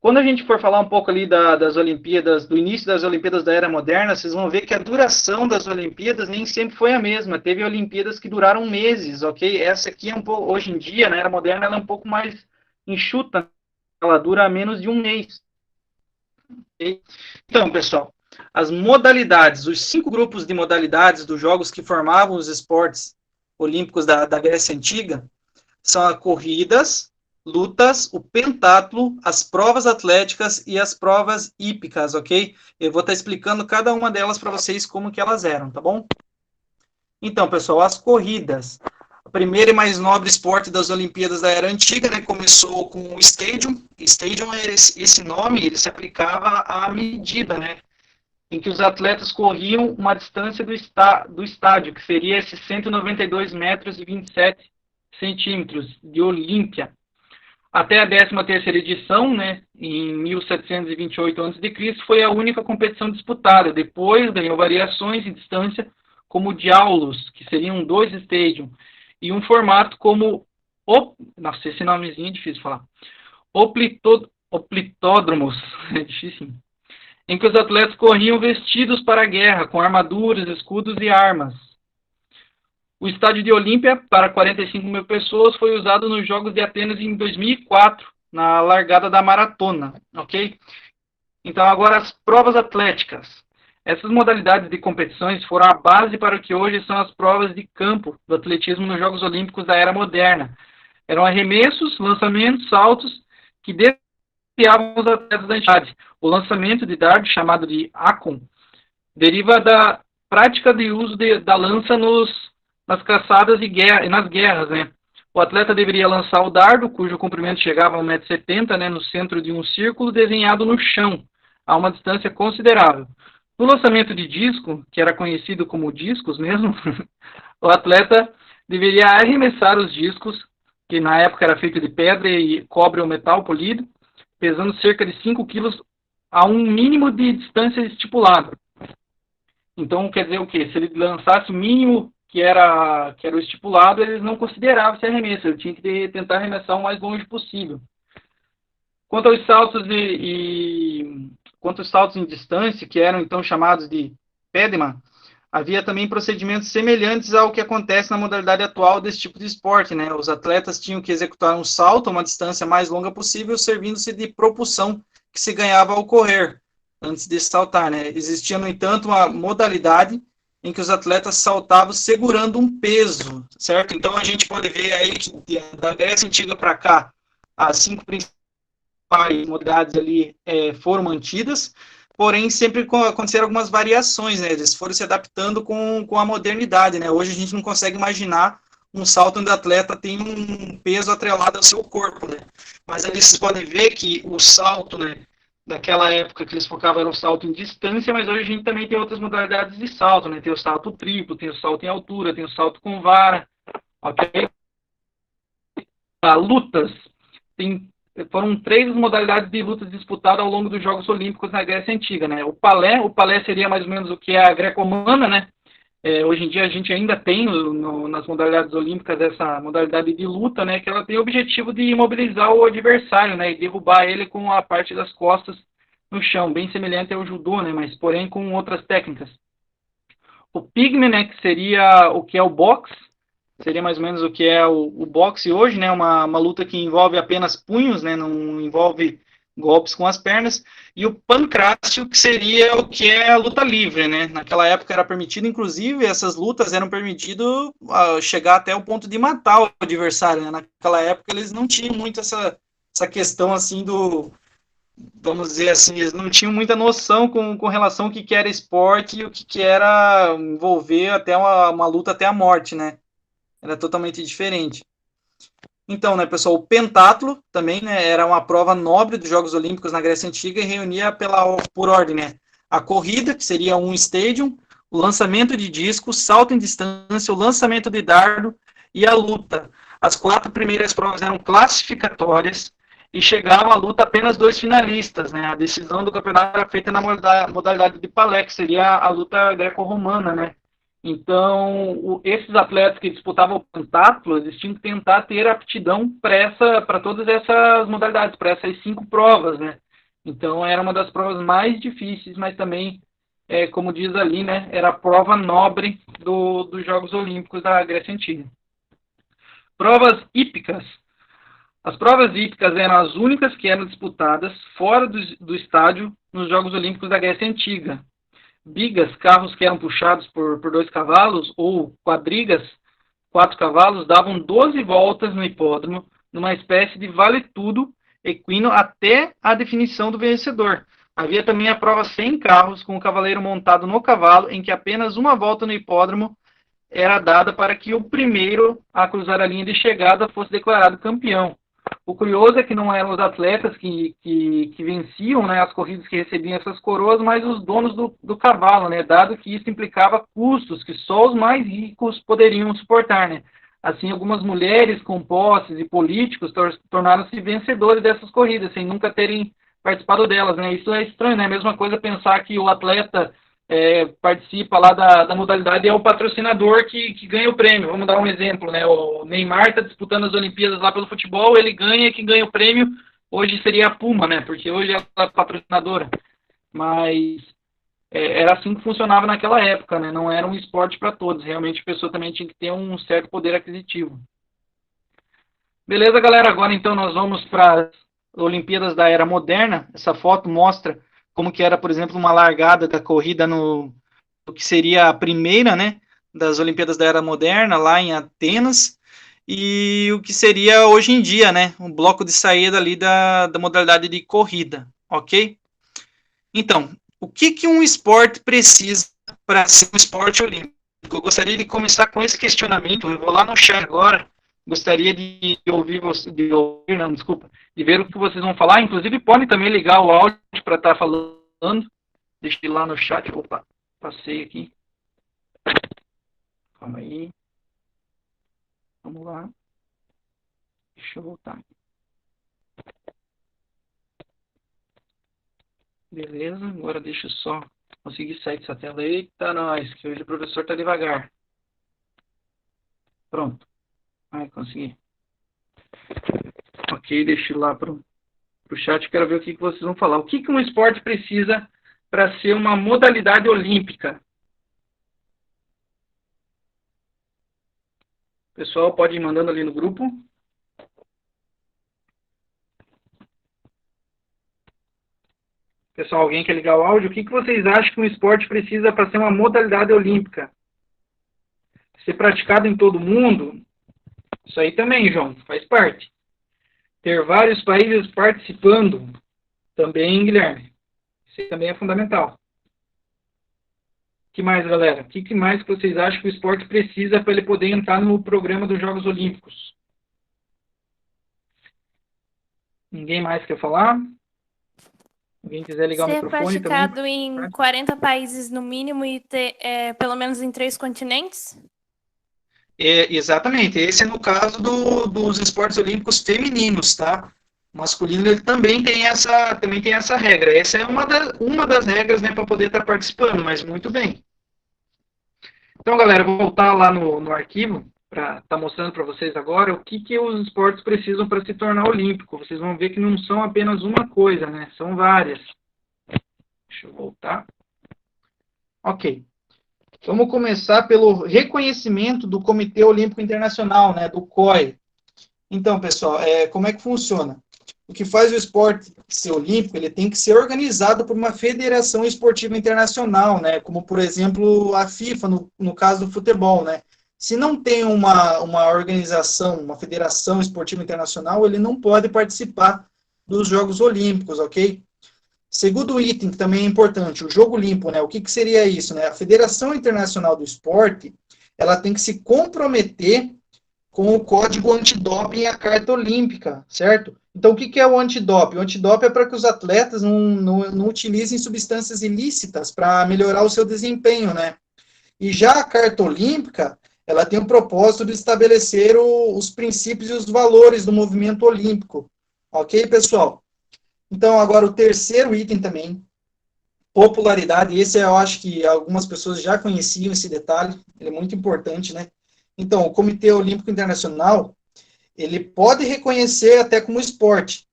Quando a gente for falar um pouco ali das Olimpíadas, do início das Olimpíadas da Era Moderna, vocês vão ver que a duração das Olimpíadas nem sempre foi a mesma. Teve Olimpíadas que duraram meses, ok? Essa aqui é um pouco, hoje em dia, na Era Moderna, ela é um pouco mais enxuta. Ela dura menos de um mês. Okay? Então, pessoal, as modalidades, os 5 grupos de modalidades dos jogos que formavam os esportes olímpicos da Grécia Antiga são as corridas, lutas, o pentatlo, as provas atléticas e as provas hípicas, ok? Eu vou estar explicando cada uma delas para vocês como que elas eram, tá bom? Então, pessoal, as corridas. O primeiro e mais nobre esporte das Olimpíadas da Era Antiga, né? Começou com o Stadium. Stadium, esse nome, ele se aplicava à medida, né? Em que os atletas corriam uma distância do estádio, que seria esses 192 metros e 27 centímetros de Olímpia. Até a 13ª edição, né, em 1728 a.C., foi a única competição disputada. Depois ganhou variações em distância, como o diaulos, que seriam 2 stadium, e um formato como, nossa, esse nomezinho é difícil de falar, oplitódromos, é difícil, em que os atletas corriam vestidos para a guerra, com armaduras, escudos e armas. O estádio de Olímpia, para 45 mil pessoas, foi usado nos Jogos de Atenas em 2004, na largada da maratona, ok? Então, agora as provas atléticas. Essas modalidades de competições foram a base para o que hoje são as provas de campo do atletismo nos Jogos Olímpicos da Era Moderna. Eram arremessos, lançamentos, saltos, que desafiavam os atletas da entidade. O lançamento de dardo, chamado de akon, deriva da prática de uso da lança nas caçadas e nas guerras, né? O atleta deveria lançar o dardo, cujo comprimento chegava a 1,70 m, né, no centro de um círculo desenhado no chão, a uma distância considerável. No lançamento de disco, que era conhecido como discos mesmo, o atleta deveria arremessar os discos, que na época era feito de pedra e cobre ou metal polido, pesando cerca de 5 kg a um mínimo de distância estipulada. Então, quer dizer o quê? Se ele lançasse o mínimo que era o estipulado, eles não consideravam esse arremesso, ele tinha que tentar arremessar o mais longe possível. Quanto aos saltos em distância, que eram então chamados de Pedema, havia também procedimentos semelhantes ao que acontece na modalidade atual desse tipo de esporte, né? Os atletas tinham que executar um salto a uma distância mais longa possível, servindo-se de propulsão que se ganhava ao correr, antes de saltar, né? Existia, no entanto, uma modalidade em que os atletas saltavam segurando um peso, certo? Então, a gente pode ver aí que da Grécia Antiga para cá, as 5 principais modalidades ali foram mantidas, porém, sempre aconteceram algumas variações, né? Eles foram se adaptando com a modernidade, né? Hoje a gente não consegue imaginar um salto onde o atleta tem um peso atrelado ao seu corpo, né? Mas ali vocês podem ver que o salto, né, daquela época que eles focavam era o salto em distância, mas hoje a gente também tem outras modalidades de salto, né? Tem o salto triplo, tem o salto em altura, tem o salto com vara, ok? Lutas. Foram 3 modalidades de lutas disputadas ao longo dos Jogos Olímpicos na Grécia Antiga, né? O palé seria mais ou menos o que é a greco-romana, né? Hoje em dia a gente ainda tem nas modalidades olímpicas essa modalidade de luta, né? Que ela tem o objetivo de imobilizar o adversário, né? E derrubar ele com a parte das costas no chão, bem semelhante ao judô, né? Mas porém com outras técnicas. O pigme, né? Que seria o que é o boxe. Seria mais ou menos o que é o boxe hoje, né? Uma luta que envolve apenas punhos, né? Não envolve golpes com as pernas. E o pancrácio, que seria o que é a luta livre, né? Naquela época era permitido, inclusive, essas lutas eram permitido chegar até o ponto de matar o adversário, né? Naquela época eles não tinham muito essa questão, assim, vamos dizer assim, eles não tinham muita noção com relação ao que era esporte e o que era envolver até uma luta até a morte, né? Era totalmente diferente. Então, né, pessoal, o pentatlo também, né, era uma prova nobre dos Jogos Olímpicos na Grécia Antiga e reunia por ordem, né, a corrida, que seria um stadium, o lançamento de disco, o salto em distância, o lançamento de dardo e a luta. As 4 primeiras provas eram classificatórias e chegavam à luta apenas 2 finalistas, né, a decisão do campeonato era feita na modalidade de palé, que seria a luta greco-romana, né. Então, esses atletas que disputavam o pentatlo, eles tinham que tentar ter aptidão para todas essas modalidades, para essas 5 provas, né? Então, era uma das provas mais difíceis, mas também, como diz ali, né, era a prova nobre dos Jogos Olímpicos da Grécia Antiga. Provas hípicas. As provas hípicas eram as únicas que eram disputadas fora do estádio nos Jogos Olímpicos da Grécia Antiga. Bigas, carros que eram puxados por 2 cavalos, ou quadrigas, 4 cavalos, davam 12 voltas no hipódromo, numa espécie de vale-tudo equino até a definição do vencedor. Havia também a prova sem carros, com o cavaleiro montado no cavalo, em que apenas uma volta no hipódromo era dada para que o primeiro a cruzar a linha de chegada fosse declarado campeão. O curioso é que não eram os atletas que venciam, né, as corridas que recebiam essas coroas, mas os donos do cavalo, né, dado que isso implicava custos que só os mais ricos poderiam suportar. Né. Assim, algumas mulheres com posses e políticos tornaram-se vencedores dessas corridas, sem nunca terem participado delas. Né. Isso é estranho, né? A mesma coisa pensar que o atleta participa lá da modalidade e é o patrocinador que ganha o prêmio. Vamos dar um exemplo, né? O Neymar está disputando as Olimpíadas lá pelo futebol, ele ganha, quem ganha o prêmio hoje seria a Puma, né? Porque hoje é a patrocinadora. Mas era assim que funcionava naquela época, né? Não era um esporte para todos. Realmente a pessoa também tinha que ter um certo poder aquisitivo. Beleza, galera? Agora então nós vamos para as Olimpíadas da Era Moderna. Essa foto mostra como que era, por exemplo, uma largada da corrida no que seria a primeira, né, das Olimpíadas da Era Moderna, lá em Atenas, e o que seria hoje em dia, né, um bloco de saída ali da modalidade de corrida, ok? Então, o que um esporte precisa para ser um esporte olímpico? Eu gostaria de começar com esse questionamento, eu vou lá no chat agora, gostaria de ver o que vocês vão falar. Inclusive, podem também ligar o áudio para estar falando. Deixa eu ir lá no chat. Opa, passei aqui. Calma aí. Vamos lá. Deixa eu voltar. Beleza, agora deixa eu só conseguir sair dessa tela. Eita, nós, que hoje o professor está devagar. Pronto. Ai, consegui. Ok, deixa eu ir lá para o chat, quero ver o que vocês vão falar. O que um esporte precisa para ser uma modalidade olímpica? Pessoal, pode ir mandando ali no grupo. Pessoal, alguém quer ligar o áudio? O que vocês acham que um esporte precisa para ser uma modalidade olímpica? Ser praticado em todo mundo? Isso aí também, João, faz parte. Ter vários países participando, também, Guilherme. Isso também é fundamental. O que mais, galera? O que mais vocês acham que o esporte precisa para ele poder entrar no programa dos Jogos Olímpicos? Ninguém mais quer falar? Alguém quiser ligar o microfone também? Ser praticado em 40 países no mínimo e ter, pelo menos em 3 continentes? Exatamente, esse é no caso dos esportes olímpicos femininos, tá? O masculino ele também tem essa regra. Essa é uma das regras, né, para poder estar participando, mas muito bem. Então, galera, vou voltar lá no arquivo para estar mostrando para vocês agora o que os esportes precisam para se tornar olímpico. Vocês vão ver que não são apenas uma coisa, né? São várias. Deixa eu voltar. Ok. Vamos começar pelo reconhecimento do Comitê Olímpico Internacional, né, do COI. Então, pessoal, como é que funciona? O que faz o esporte ser olímpico, ele tem que ser organizado por uma federação esportiva internacional, né, como, por exemplo, a FIFA, no caso do futebol, né. Se não tem uma organização, uma federação esportiva internacional, ele não pode participar dos Jogos Olímpicos, ok? Segundo item, que também é importante, o jogo limpo, né? O que seria isso, né? A Federação Internacional do Esporte, ela tem que se comprometer com o Código Antidoping e a Carta Olímpica, certo? Então, o que é o antidoping? O antidoping é para que os atletas não utilizem substâncias ilícitas para melhorar o seu desempenho, né? E já a Carta Olímpica, ela tem o propósito de estabelecer os princípios e os valores do movimento olímpico. Ok, pessoal? Então, agora o terceiro item também, popularidade. Esse eu acho que algumas pessoas já conheciam esse detalhe, ele é muito importante, né? Então, o Comitê Olímpico Internacional, ele pode reconhecer até como esporte,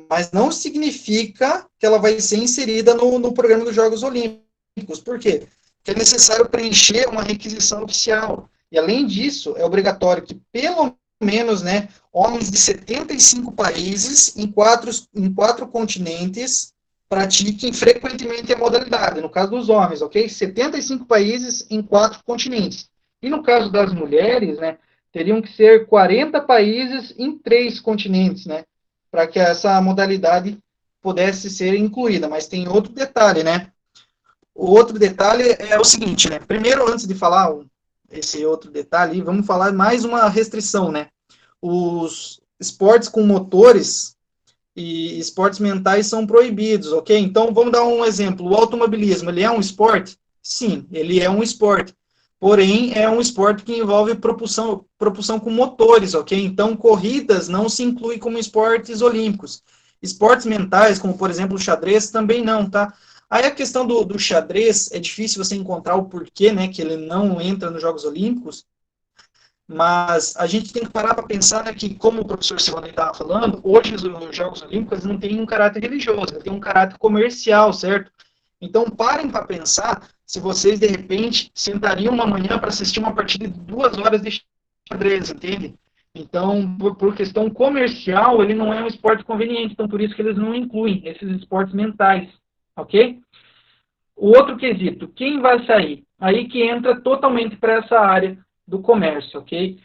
mas não significa que ela vai ser inserida no programa dos Jogos Olímpicos. Por quê? Porque é necessário preencher uma requisição oficial. E, além disso, é obrigatório que, pelo menos, né, homens de 75 países em quatro continentes pratiquem frequentemente a modalidade, no caso dos homens, ok? 75 países em 4 continentes. E no caso das mulheres, né, teriam que ser 40 países em 3 continentes, né, para que essa modalidade pudesse ser incluída. Mas tem outro detalhe, né? O outro detalhe é o seguinte, né? Primeiro, antes de falar esse outro detalhe, vamos falar mais uma restrição, né? Os esportes com motores e esportes mentais são proibidos, ok? Então, vamos dar um exemplo. O automobilismo, ele é um esporte? Sim, ele é um esporte. Porém, é um esporte que envolve propulsão com motores, ok? Então, corridas não se incluem como esportes olímpicos. Esportes mentais, como, por exemplo, o xadrez, também não, tá? Aí a questão do xadrez, é difícil você encontrar o porquê, né, que ele não entra nos Jogos Olímpicos, mas a gente tem que parar para pensar, né, que, como o professor Silvano estava falando, hoje os Jogos Olímpicos não têm um caráter religioso, tem um caráter comercial, certo? Então, parem para pensar se vocês, de repente, sentariam uma manhã para assistir uma partida de 2 horas de xadrez, entende? Então, por questão comercial, ele não é um esporte conveniente, então por isso que eles não incluem esses esportes mentais, ok? O outro quesito, quem vai sair? Aí que entra totalmente para essa área do comércio, ok?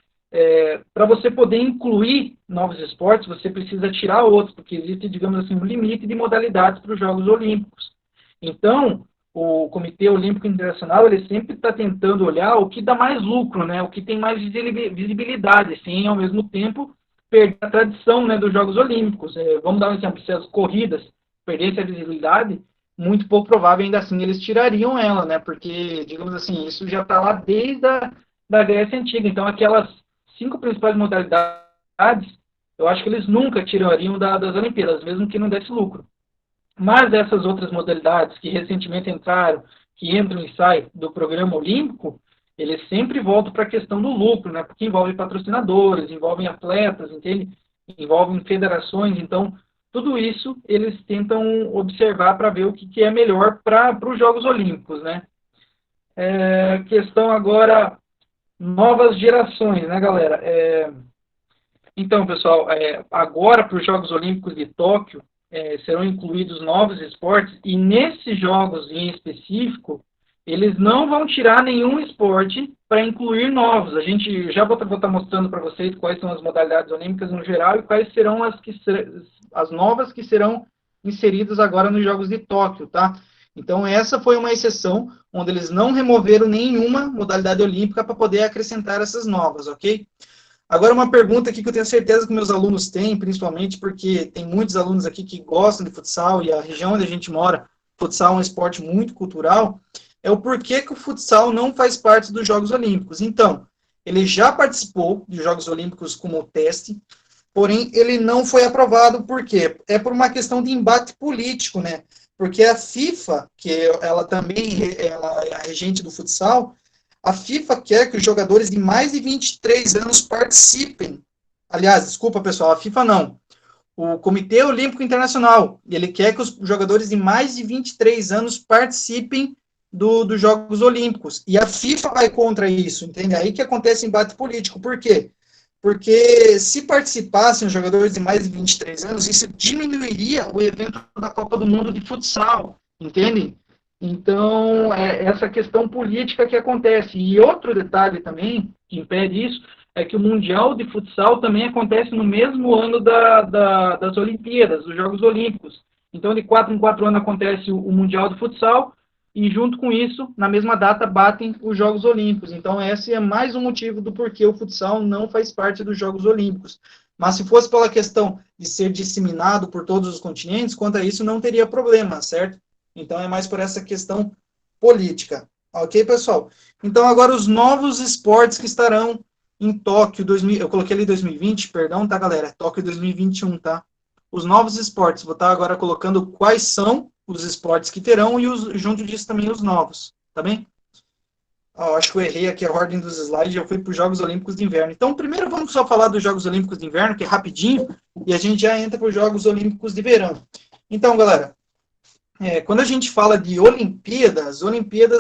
Para você poder incluir novos esportes, você precisa tirar outros, porque existe, digamos assim, um limite de modalidades para os Jogos Olímpicos. Então, o Comitê Olímpico Internacional, ele sempre está tentando olhar o que dá mais lucro, né? O que tem mais visibilidade, sem, ao mesmo tempo, perder a tradição, né, dos Jogos Olímpicos. Vamos dar um exemplo, se as corridas perdessem a visibilidade, muito pouco provável, ainda assim, eles tirariam ela, né? Porque, digamos assim, isso já está lá desde da Grécia Antiga. Então, aquelas 5 principais modalidades, eu acho que eles nunca tirariam das Olimpíadas, mesmo que não desse lucro. Mas essas outras modalidades que recentemente entraram, que entram e saem do programa olímpico, eles sempre voltam para a questão do lucro, né? Porque envolve patrocinadores, envolvem atletas, entende? Envolvem federações. Então, tudo isso eles tentam observar para ver o que é melhor para os Jogos Olímpicos, né? Questão agora, novas gerações, né, galera? Então, pessoal, agora para os Jogos Olímpicos de Tóquio, serão incluídos novos esportes, e nesses jogos em específico, eles não vão tirar nenhum esporte para incluir novos. A gente já vou estar mostrando para vocês quais são as modalidades olímpicas no geral e quais serão as novas que serão inseridas agora nos Jogos de Tóquio, tá? Então, essa foi uma exceção, onde eles não removeram nenhuma modalidade olímpica para poder acrescentar essas novas, ok? Agora, uma pergunta aqui que eu tenho certeza que meus alunos têm, principalmente porque tem muitos alunos aqui que gostam de futsal, e a região onde a gente mora, futsal é um esporte muito cultural, é o porquê que o futsal não faz parte dos Jogos Olímpicos. Então, ele já participou dos Jogos Olímpicos como teste, porém ele não foi aprovado. Por quê? É por uma questão de embate político, né? Porque a FIFA, que ela também ela é a regente do futsal, a FIFA quer que os jogadores de mais de 23 anos participem. Aliás, desculpa, pessoal, a FIFA não. O Comitê Olímpico Internacional, ele quer que os jogadores de mais de 23 anos participem dos Jogos Olímpicos. E a FIFA vai contra isso, entende? Aí que acontece embate político. Por quê? Porque se participassem os jogadores de mais de 23 anos, isso diminuiria o evento da Copa do Mundo de futsal, entende? Então, é essa questão política que acontece. E outro detalhe também, que impede isso, é que o Mundial de Futsal também acontece no mesmo ano das Olimpíadas, dos Jogos Olímpicos. Então, de 4 em 4 anos acontece o Mundial de Futsal, e junto com isso, na mesma data, batem os Jogos Olímpicos. Então, esse é mais um motivo do porquê o futsal não faz parte dos Jogos Olímpicos. Mas se fosse pela questão de ser disseminado por todos os continentes, quanto a isso não teria problema, certo? Então, é mais por essa questão política. Ok, pessoal? Então, agora os novos esportes que estarão em Tóquio, eu coloquei ali 2020, perdão, tá, galera? Tóquio 2021, tá? Os novos esportes, vou estar agora colocando quais são os esportes que terão e junto disso também os novos, tá bem? Acho que eu errei aqui a ordem dos slides, eu fui para os Jogos Olímpicos de Inverno. Então, primeiro vamos só falar dos Jogos Olímpicos de Inverno, que é rapidinho, e a gente já entra para os Jogos Olímpicos de Verão. Então, galera, quando a gente fala de Olimpíadas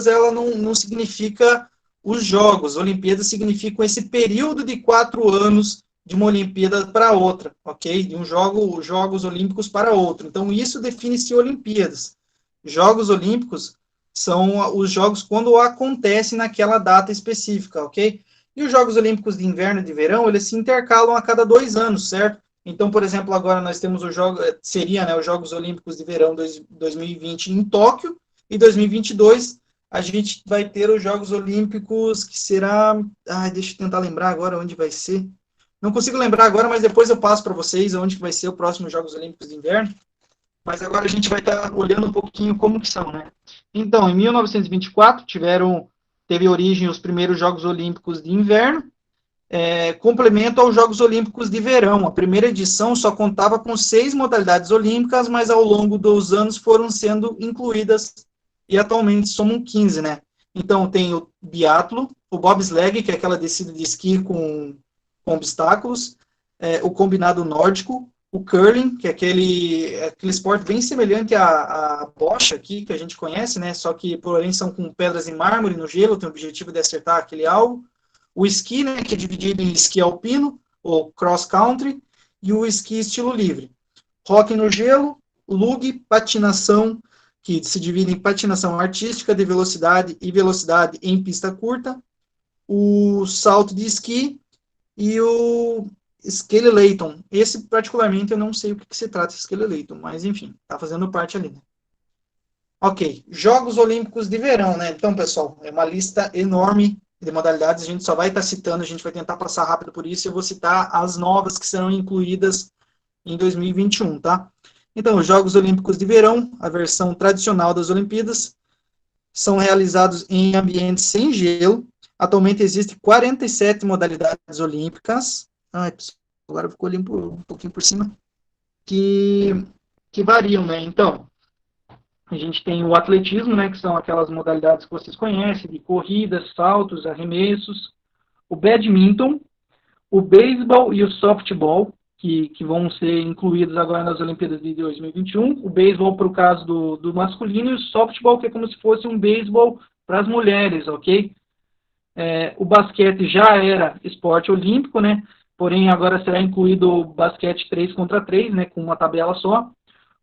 ela não significa os Jogos. Olimpíadas significam esse período de 4 anos de uma Olimpíada para outra, ok? De os Jogos Olímpicos para outro. Então, isso define-se Olimpíadas. Jogos Olímpicos são os jogos quando acontecem naquela data específica, ok? E os Jogos Olímpicos de Inverno e de Verão, eles se intercalam a cada 2 anos, certo? Então, por exemplo, agora nós temos os Jogos Olímpicos de Verão 2020 em Tóquio, e 2022 a gente vai ter os Jogos Olímpicos que será... deixa eu tentar lembrar agora onde vai ser. Não consigo lembrar agora, mas depois eu passo para vocês onde que vai ser o próximo Jogos Olímpicos de Inverno. Mas agora a gente vai estar olhando um pouquinho como que são, né? Então, em 1924, teve origem os primeiros Jogos Olímpicos de Inverno, complemento aos Jogos Olímpicos de Verão. A primeira edição só contava com 6 modalidades olímpicas, mas ao longo dos anos foram sendo incluídas e atualmente somam 15, né? Então, tem o biatlo, o bobsleigh, que é aquela descida de esqui com obstáculos, o combinado nórdico, o curling, que é aquele esporte bem semelhante à bocha aqui, que a gente conhece, né? Só que, porém, são com pedras em mármore no gelo, tem o objetivo de acertar aquele alvo. O esqui, né, que é dividido em esqui alpino, ou cross country, e o esqui estilo livre. Hóquei no gelo, lug, patinação, que se divide em patinação artística de velocidade e velocidade em pista curta, o salto de esqui e o skeleton. Esse, particularmente, eu não sei o que se trata de skeleton, mas, enfim, está fazendo parte ali, né? Ok, Jogos Olímpicos de Verão, né? Então, pessoal, é uma lista enorme de modalidades, a gente só vai estar citando, a gente vai tentar passar rápido por isso, eu vou citar as novas que serão incluídas em 2021, tá? Então, os Jogos Olímpicos de Verão, a versão tradicional das Olimpíadas, são realizados em ambientes sem gelo. Atualmente existem 47 modalidades olímpicas, agora ficou ali um pouquinho por cima, que variam, né? Então, a gente tem o atletismo, né, que são aquelas modalidades que vocês conhecem, de corridas, saltos, arremessos, o badminton, o beisebol e o softball, que vão ser incluídos agora nas Olimpíadas de 2021, o beisebol para o caso do masculino, e o softball, que é como se fosse um beisebol para as mulheres, ok? O basquete já era esporte olímpico, né? Porém, agora será incluído o basquete 3 contra 3, né, com uma tabela só.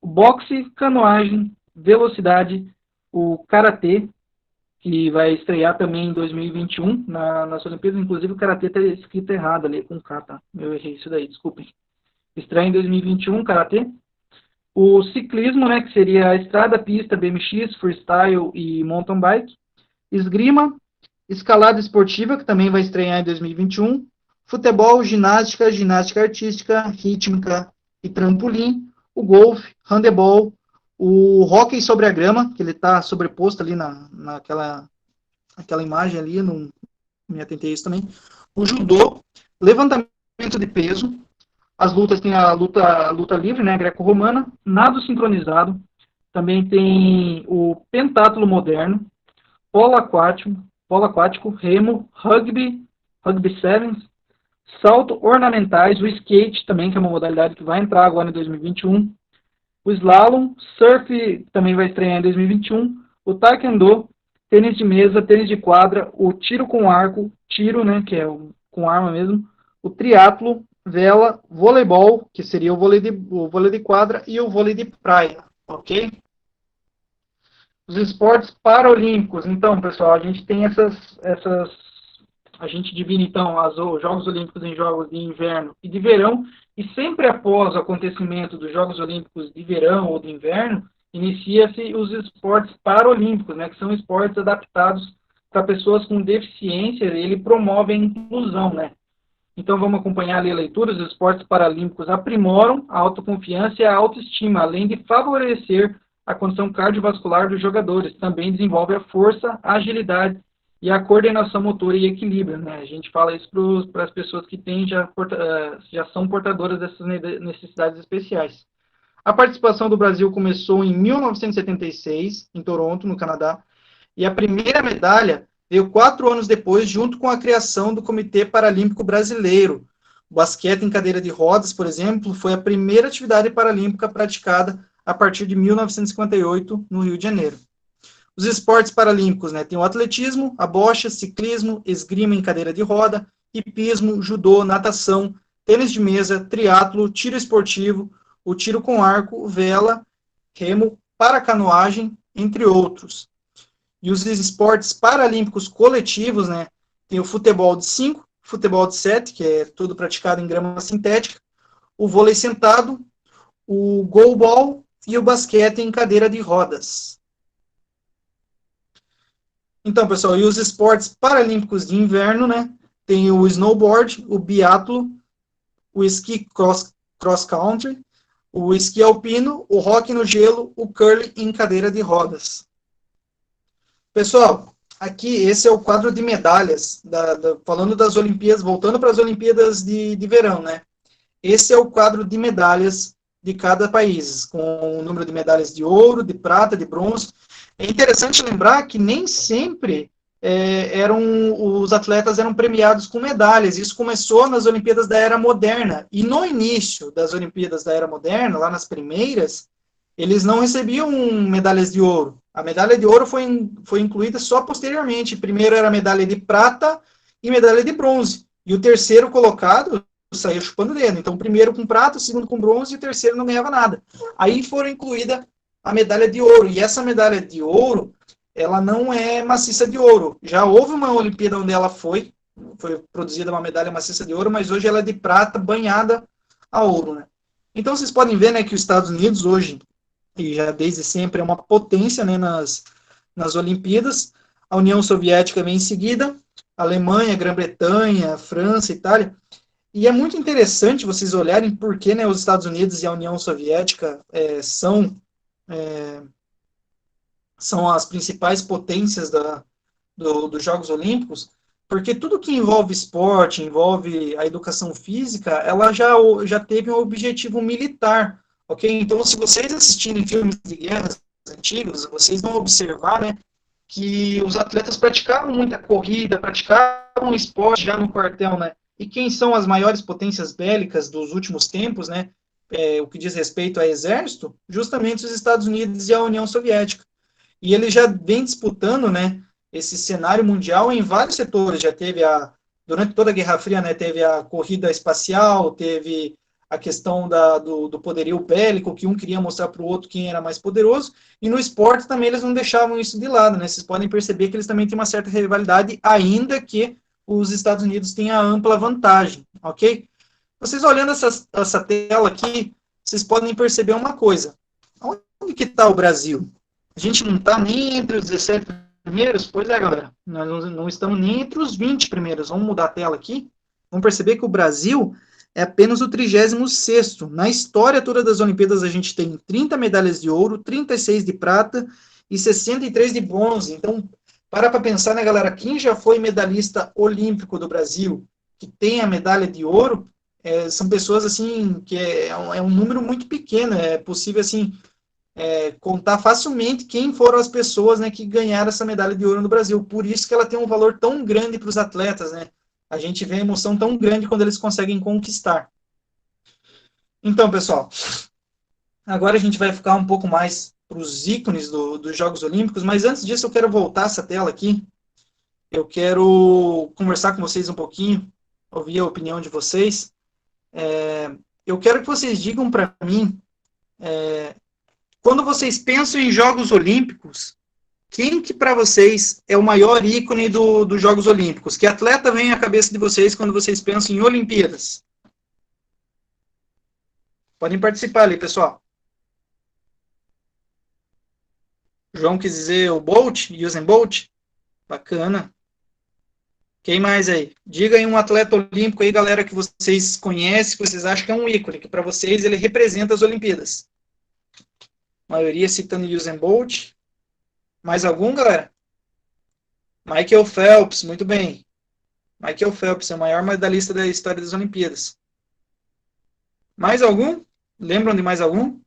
O boxe, canoagem, velocidade, o karatê, que vai estrear também em 2021 nas Olimpíadas. Inclusive, o karatê está escrito errado ali, com K, tá? Eu errei isso daí, desculpem. Estreia em 2021, karatê. O ciclismo, né, que seria a estrada, pista, BMX, freestyle e mountain bike. Esgrima, escalada esportiva, que também vai estrear em 2021. Futebol, ginástica, ginástica artística, rítmica e trampolim. O golfe, handebol, o hóquei sobre a grama, que ele está sobreposto ali naquela imagem ali, não me atentei a isso também. o judô, levantamento de peso, as lutas tem a luta livre, né, greco-romana, nado sincronizado, também tem o pentátulo moderno, polo aquático, remo, rugby sevens, salto ornamentais, o skate também, que é uma modalidade que vai entrar agora em 2021, o slalom, surf também vai estrear em 2021, o taekwondo, tênis de mesa, tênis de quadra, o tiro com arco, tiro, né, que é com arma mesmo, o triatlo, vela, voleibol, que seria o vôlei de quadra, e o vôlei de praia, ok? Os esportes paralímpicos, então, pessoal, a gente tem a gente divide, então, os Jogos Olímpicos em Jogos de Inverno e de Verão, e sempre após o acontecimento dos Jogos Olímpicos de Verão ou de Inverno, inicia-se os esportes paralímpicos, né, que são esportes adaptados para pessoas com deficiência, e ele promove a inclusão, né. Então, vamos acompanhar ali a leitura. Os esportes paralímpicos aprimoram a autoconfiança e a autoestima, além de favorecer a condição cardiovascular dos jogadores. Também desenvolve a força, a agilidade e a coordenação motora e equilíbrio, né? A gente fala isso para as pessoas que já são portadoras dessas necessidades especiais. A participação do Brasil começou em 1976, em Toronto, no Canadá, e a primeira medalha veio 4 anos depois, junto com a criação do Comitê Paralímpico Brasileiro. O basquete em cadeira de rodas, por exemplo, foi a primeira atividade paralímpica praticada a partir de 1958, no Rio de Janeiro. Os esportes paralímpicos, né, tem o atletismo, a bocha, ciclismo, esgrima em cadeira de roda, hipismo, judô, natação, tênis de mesa, triatlo, tiro esportivo, o tiro com arco, vela, remo, paracanoagem, entre outros. E os esportes paralímpicos coletivos, né, tem o futebol de 5, futebol de 7, que é tudo praticado em grama sintética, o vôlei sentado, o goalball e o basquete em cadeira de rodas. Então, pessoal, e os esportes paralímpicos de inverno, né, tem o snowboard, o biatlo, o esqui cross country, o esqui alpino, o hóquei no gelo, o curling em cadeira de rodas. Pessoal, aqui esse é o quadro de medalhas, falando das Olimpíadas, voltando para as Olimpíadas de verão, né? Esse é o quadro de medalhas de cada país, com o número de medalhas de ouro, de prata, de bronze. É interessante lembrar que nem sempre os atletas eram premiados com medalhas. Isso começou nas Olimpíadas da Era Moderna. E no início das Olimpíadas da Era Moderna, lá nas primeiras, eles não recebiam medalhas de ouro. A medalha de ouro foi incluída só posteriormente. Primeiro era a medalha de prata e medalha de bronze. E o terceiro colocado saiu chupando o dedo. Então, o primeiro com prata, o segundo com bronze e o terceiro não ganhava nada. Aí foram incluída a medalha de ouro. E essa medalha de ouro, ela não é maciça de ouro. Já houve uma Olimpíada onde ela foi produzida uma medalha maciça de ouro, mas hoje ela é de prata banhada a ouro, né? Então, vocês podem ver, né, que os Estados Unidos hoje, e já desde sempre é uma potência, né, nas Olimpíadas. A União Soviética vem em seguida, a Alemanha, Grã-Bretanha, França, Itália. E é muito interessante vocês olharem por que, né, os Estados Unidos e a União Soviética são as principais potências dos Jogos Olímpicos, porque tudo que envolve esporte, envolve a educação física, ela já teve um objetivo militar. Ok? Então, se vocês assistirem filmes de guerras antigos, vocês vão observar, né, que os atletas praticavam muita corrida, praticavam esporte já no quartel, né? E quem são as maiores potências bélicas dos últimos tempos, né? O que diz respeito ao exército, justamente os Estados Unidos e a União Soviética. E ele já vem disputando, né, esse cenário mundial em vários setores. Já teve durante toda a Guerra Fria, né, teve a corrida espacial, teve a questão do poderio bélico, que um queria mostrar para o outro quem era mais poderoso, e no esporte também eles não deixavam isso de lado, né? Vocês podem perceber que eles também têm uma certa rivalidade, ainda que os Estados Unidos tenham a ampla vantagem, ok? Vocês olhando essa tela aqui, vocês podem perceber uma coisa. Onde que está o Brasil? A gente não está nem entre os 17 primeiros? Pois é, galera. Nós não estamos nem entre os 20 primeiros. Vamos mudar a tela aqui. Vamos perceber que o Brasil é apenas o 36º. Na história toda das Olimpíadas, a gente tem 30 medalhas de ouro, 36 de prata e 63 de bronze. Então, para pensar, né, galera? Quem já foi medalhista olímpico do Brasil? que tem a medalha de ouro, são pessoas, assim, que é um número muito pequeno, é possível, assim, contar facilmente quem foram as pessoas, né, que ganharam essa medalha de ouro no Brasil. Por isso que ela tem um valor tão grande para os atletas, né? A gente vê a emoção tão grande quando eles conseguem conquistar. Então, pessoal, agora a gente vai ficar um pouco mais para os ícones dos Jogos Olímpicos, mas antes disso eu quero voltar essa tela aqui. Eu quero conversar com vocês um pouquinho, ouvir a opinião de vocês. Eu quero que vocês digam para mim, quando vocês pensam em Jogos Olímpicos, quem que para vocês é o maior ícone dos Jogos Olímpicos? Que atleta vem à cabeça de vocês quando vocês pensam em Olimpíadas? Podem participar ali, pessoal. João quis dizer o Bolt, Usain Bolt? Bacana. Quem mais aí? Diga aí um atleta olímpico aí, galera, que vocês conhecem, que vocês acham que é um ícone, que para vocês ele representa as Olimpíadas. A maioria citando Usain Bolt. Mais algum, galera? Michael Phelps, muito bem. Michael Phelps é o maior medalhista da história das Olimpíadas. Mais algum? Lembram de mais algum?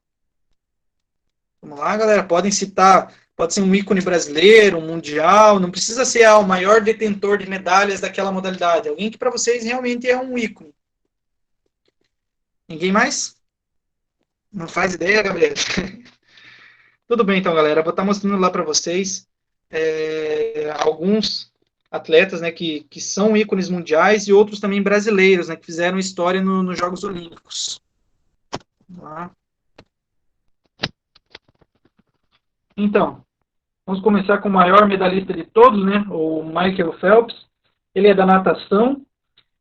Vamos lá, galera. Podem citar, pode ser um ícone brasileiro, um mundial, não precisa ser o maior detentor de medalhas daquela modalidade. Alguém que para vocês realmente é um ícone. Ninguém mais? Não faz ideia, Gabriel? Tudo bem, então, galera. Vou estar mostrando lá para vocês alguns atletas, né, que são ícones mundiais e outros também brasileiros, né, que fizeram história nos Jogos Olímpicos. Vamos lá. Então, vamos começar com o maior medalhista de todos, né, o Michael Phelps. Ele é da natação.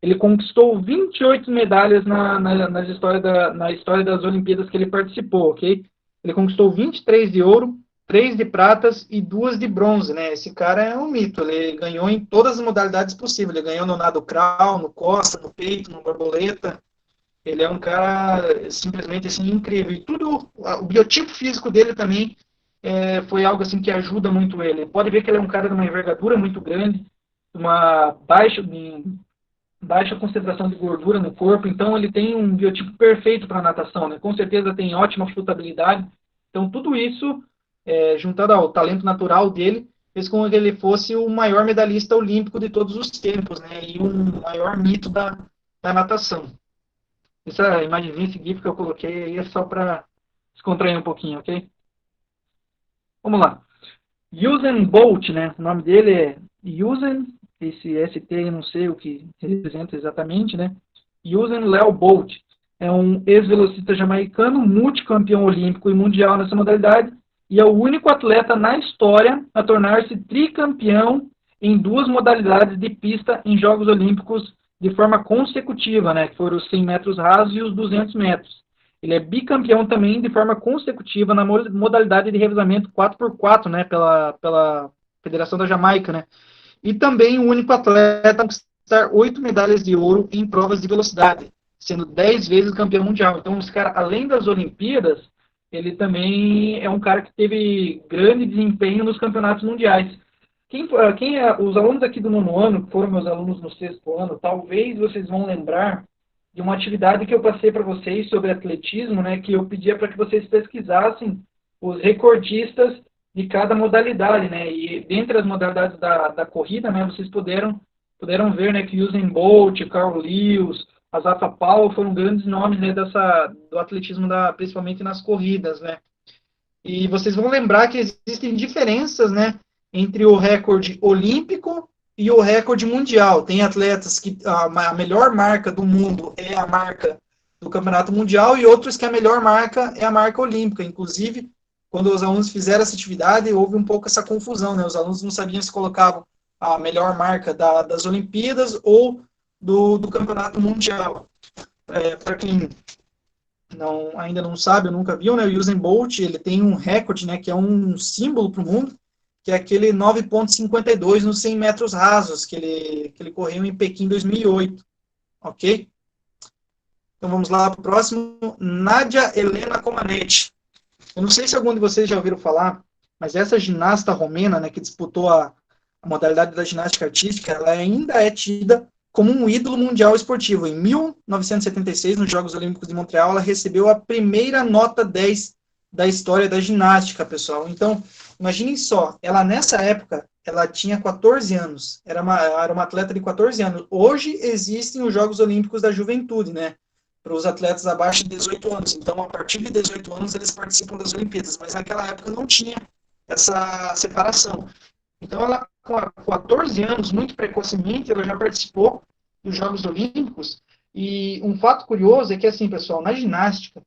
Ele conquistou 28 medalhas na história das Olimpíadas que ele participou, ok? Ele conquistou 23 de ouro, 3 de pratas e 2 de bronze, né? Esse cara é um mito, ele ganhou em todas as modalidades possíveis. Ele ganhou no nado crawl, no costa, no peito, no borboleta. Ele é um cara simplesmente assim, incrível. E tudo, o biotipo físico dele também foi algo assim que ajuda muito ele. Pode ver que ele é um cara de uma envergadura muito grande, uma baixa concentração de gordura no corpo, então ele tem um biotipo perfeito para natação, né? Com certeza tem ótima flutabilidade. Então tudo isso, juntado ao talento natural dele, fez com que ele fosse o maior medalhista olímpico de todos os tempos, né? E um maior mito da natação. Essa imagenzinha, esse GIF que eu coloquei aí é só para descontrair um pouquinho, ok? Vamos lá. Usain Bolt, né? O nome dele é Usain, esse ST eu não sei o que representa exatamente, né? Usain Léo Bolt é um ex-velocista jamaicano, multicampeão olímpico e mundial nessa modalidade, e é o único atleta na história a tornar-se tricampeão em 2 modalidades de pista em Jogos Olímpicos de forma consecutiva, né? Que foram os 100 metros rasos e os 200 metros. Ele é bicampeão também de forma consecutiva na modalidade de revezamento 4x4, né? Pela Federação da Jamaica, né? E também o único atleta a conquistar 8 medalhas de ouro em provas de velocidade, sendo 10 vezes campeão mundial. Então, esse cara, além das Olimpíadas, ele também é um cara que teve grande desempenho nos campeonatos mundiais. Os alunos aqui do 9º ano, que foram meus alunos no 6º ano, talvez vocês vão lembrar de uma atividade que eu passei para vocês sobre atletismo, né, que eu pedia para que vocês pesquisassem os recordistas de cada modalidade, né, e dentre as modalidades da corrida, né, vocês puderam ver, né, que Usain Bolt, Carl Lewis, Asafa Powell foram grandes nomes, né, do atletismo, principalmente nas corridas, né. E vocês vão lembrar que existem diferenças, né, entre o recorde olímpico e o recorde mundial. Tem atletas que a melhor marca do mundo é a marca do Campeonato Mundial e outros que a melhor marca é a marca olímpica. Inclusive, quando os alunos fizeram essa atividade, houve um pouco essa confusão, né? Os alunos não sabiam se colocavam a melhor marca das Olimpíadas ou do Campeonato Mundial. Para quem ainda não sabe, ou nunca viu, né? O Usain Bolt, ele tem um recorde, né? Que é um símbolo para o mundo, que é aquele 9,52 nos 100 metros rasos, que ele correu em Pequim 2008, ok? Então vamos lá para o próximo, Nadia Helena Comaneci. Eu não sei se algum de vocês já ouviram falar, mas essa ginasta romena, né, que disputou a modalidade da ginástica artística, ela ainda é tida como um ídolo mundial esportivo. Em 1976, nos Jogos Olímpicos de Montreal, ela recebeu a primeira nota 10 da história da ginástica, pessoal. Então, imaginem só, ela nessa época, ela tinha 14 anos, era uma atleta de 14 anos. Hoje existem os Jogos Olímpicos da Juventude, né? Para os atletas abaixo de 18 anos. Então, a partir de 18 anos, eles participam das Olimpíadas, mas naquela época não tinha essa separação. Então, ela, com 14 anos, muito precocemente, ela já participou dos Jogos Olímpicos. E um fato curioso é que, assim, pessoal, na ginástica,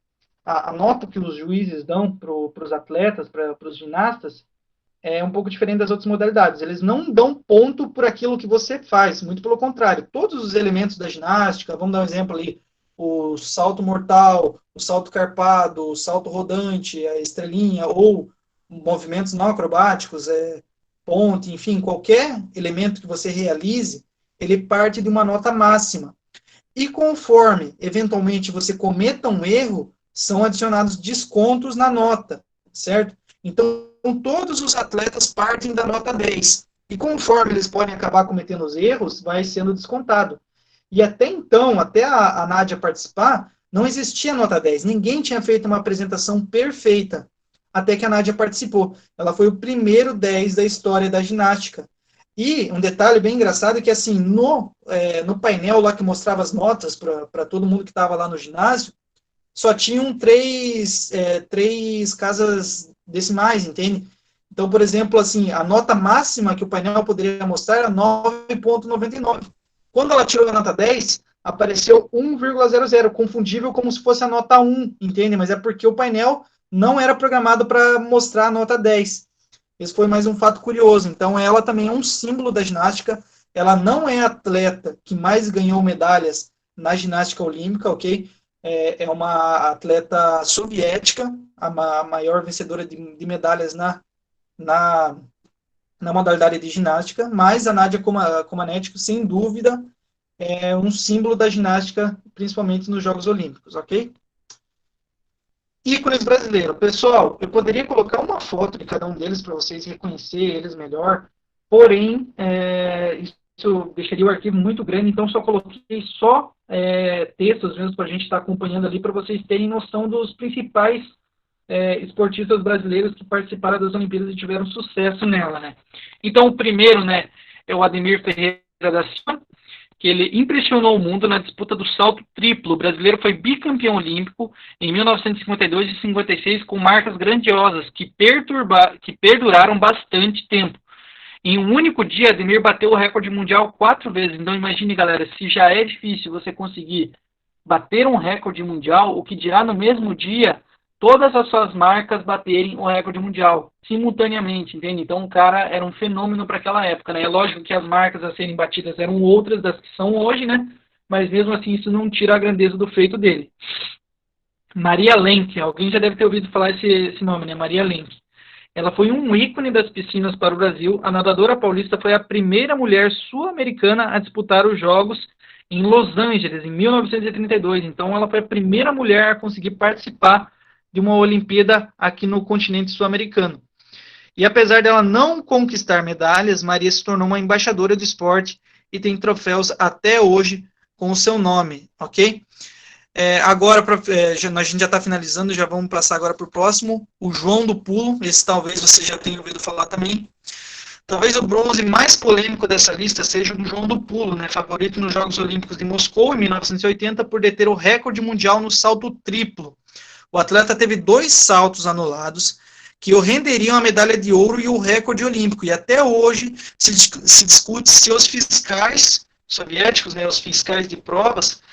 a nota que os juízes dão para os atletas, para os ginastas, é um pouco diferente das outras modalidades. Eles não dão ponto por aquilo que você faz, muito pelo contrário. Todos os elementos da ginástica, vamos dar um exemplo ali, o salto mortal, o salto carpado, o salto rodante, a estrelinha, ou movimentos não acrobáticos, ponte, enfim, qualquer elemento que você realize, ele parte de uma nota máxima. E conforme, eventualmente, você cometa um erro, são adicionados descontos na nota, certo? Então, todos os atletas partem da nota 10. E conforme eles podem acabar cometendo os erros, vai sendo descontado. E até então, até a Nádia participar, não existia nota 10. Ninguém tinha feito uma apresentação perfeita até que a Nádia participou. Ela foi o primeiro 10 da história da ginástica. E um detalhe bem engraçado é que, assim, no painel lá que mostrava as notas para todo mundo que estava lá no ginásio, só tinham três casas decimais, entende? Então, por exemplo, assim, a nota máxima que o painel poderia mostrar era 9,99. Quando ela tirou a nota 10, apareceu 1,00, confundível como se fosse a nota 1, entende? Mas é porque o painel não era programado para mostrar a nota 10. Esse foi mais um fato curioso. Então, ela também é um símbolo da ginástica. Ela não é a atleta que mais ganhou medalhas na ginástica olímpica, ok? É uma atleta soviética, a maior vencedora de medalhas na modalidade de ginástica, mas a Nádia Comaneci, sem dúvida, é um símbolo da ginástica, principalmente nos Jogos Olímpicos, ok? Ícones brasileiros. Pessoal, eu poderia colocar uma foto de cada um deles para vocês reconhecerem eles melhor, porém, isso deixaria o arquivo muito grande, então só coloquei textos mesmo para a gente estar acompanhando ali, para vocês terem noção dos principais esportistas brasileiros que participaram das Olimpíadas e tiveram sucesso nela, né? Então, o primeiro, né, é o Ademir Ferreira da Silva, que ele impressionou o mundo na disputa do salto triplo. O brasileiro foi bicampeão olímpico em 1952 e 56, com marcas grandiosas que perduraram bastante tempo. Em um único dia, Ademir bateu o recorde mundial 4 vezes. Então, imagine, galera, se já é difícil você conseguir bater um recorde mundial, o que dirá no mesmo dia todas as suas marcas baterem o recorde mundial, simultaneamente, entende? Então, o cara era um fenômeno para aquela época, né? É lógico que as marcas a serem batidas eram outras das que são hoje, né? Mas, mesmo assim, isso não tira a grandeza do feito dele. Maria Lenk, alguém já deve ter ouvido falar esse nome, né? Maria Lenk. Ela foi um ícone das piscinas para o Brasil. A nadadora paulista foi a primeira mulher sul-americana a disputar os Jogos em Los Angeles, em 1932. Então, ela foi a primeira mulher a conseguir participar de uma Olimpíada aqui no continente sul-americano. E apesar dela não conquistar medalhas, Maria se tornou uma embaixadora do esporte e tem troféus até hoje com o seu nome, ok? Agora, a gente já está finalizando, já vamos passar agora para o próximo, o João do Pulo. Esse talvez você já tenha ouvido falar também. Talvez o bronze mais polêmico dessa lista seja o João do Pulo, né, favorito nos Jogos Olímpicos de Moscou, em 1980, por deter o recorde mundial no salto triplo. O atleta teve 2 saltos anulados, que o renderiam a medalha de ouro e o recorde olímpico. E até hoje se discute se os fiscais soviéticos, né, os fiscais de provas,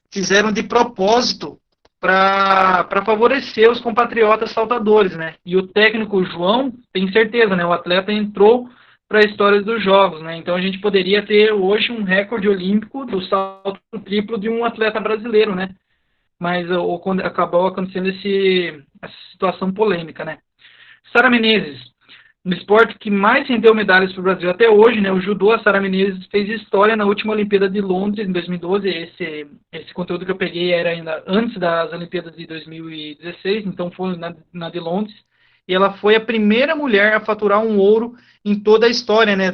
fizeram de propósito para favorecer os compatriotas saltadores, né? E o técnico João tem certeza, né? O atleta entrou para a história dos Jogos, né? Então a gente poderia ter hoje um recorde olímpico do salto triplo de um atleta brasileiro, né? Mas acabou acontecendo essa situação polêmica, né? Sara Menezes, no esporte que mais rendeu medalhas para o Brasil até hoje, né? O judô, a Sara Menezes fez história na última Olimpíada de Londres, em 2012. Esse conteúdo que eu peguei era ainda antes das Olimpíadas de 2016, então foi na de Londres. E ela foi a primeira mulher a faturar um ouro em toda a história, né?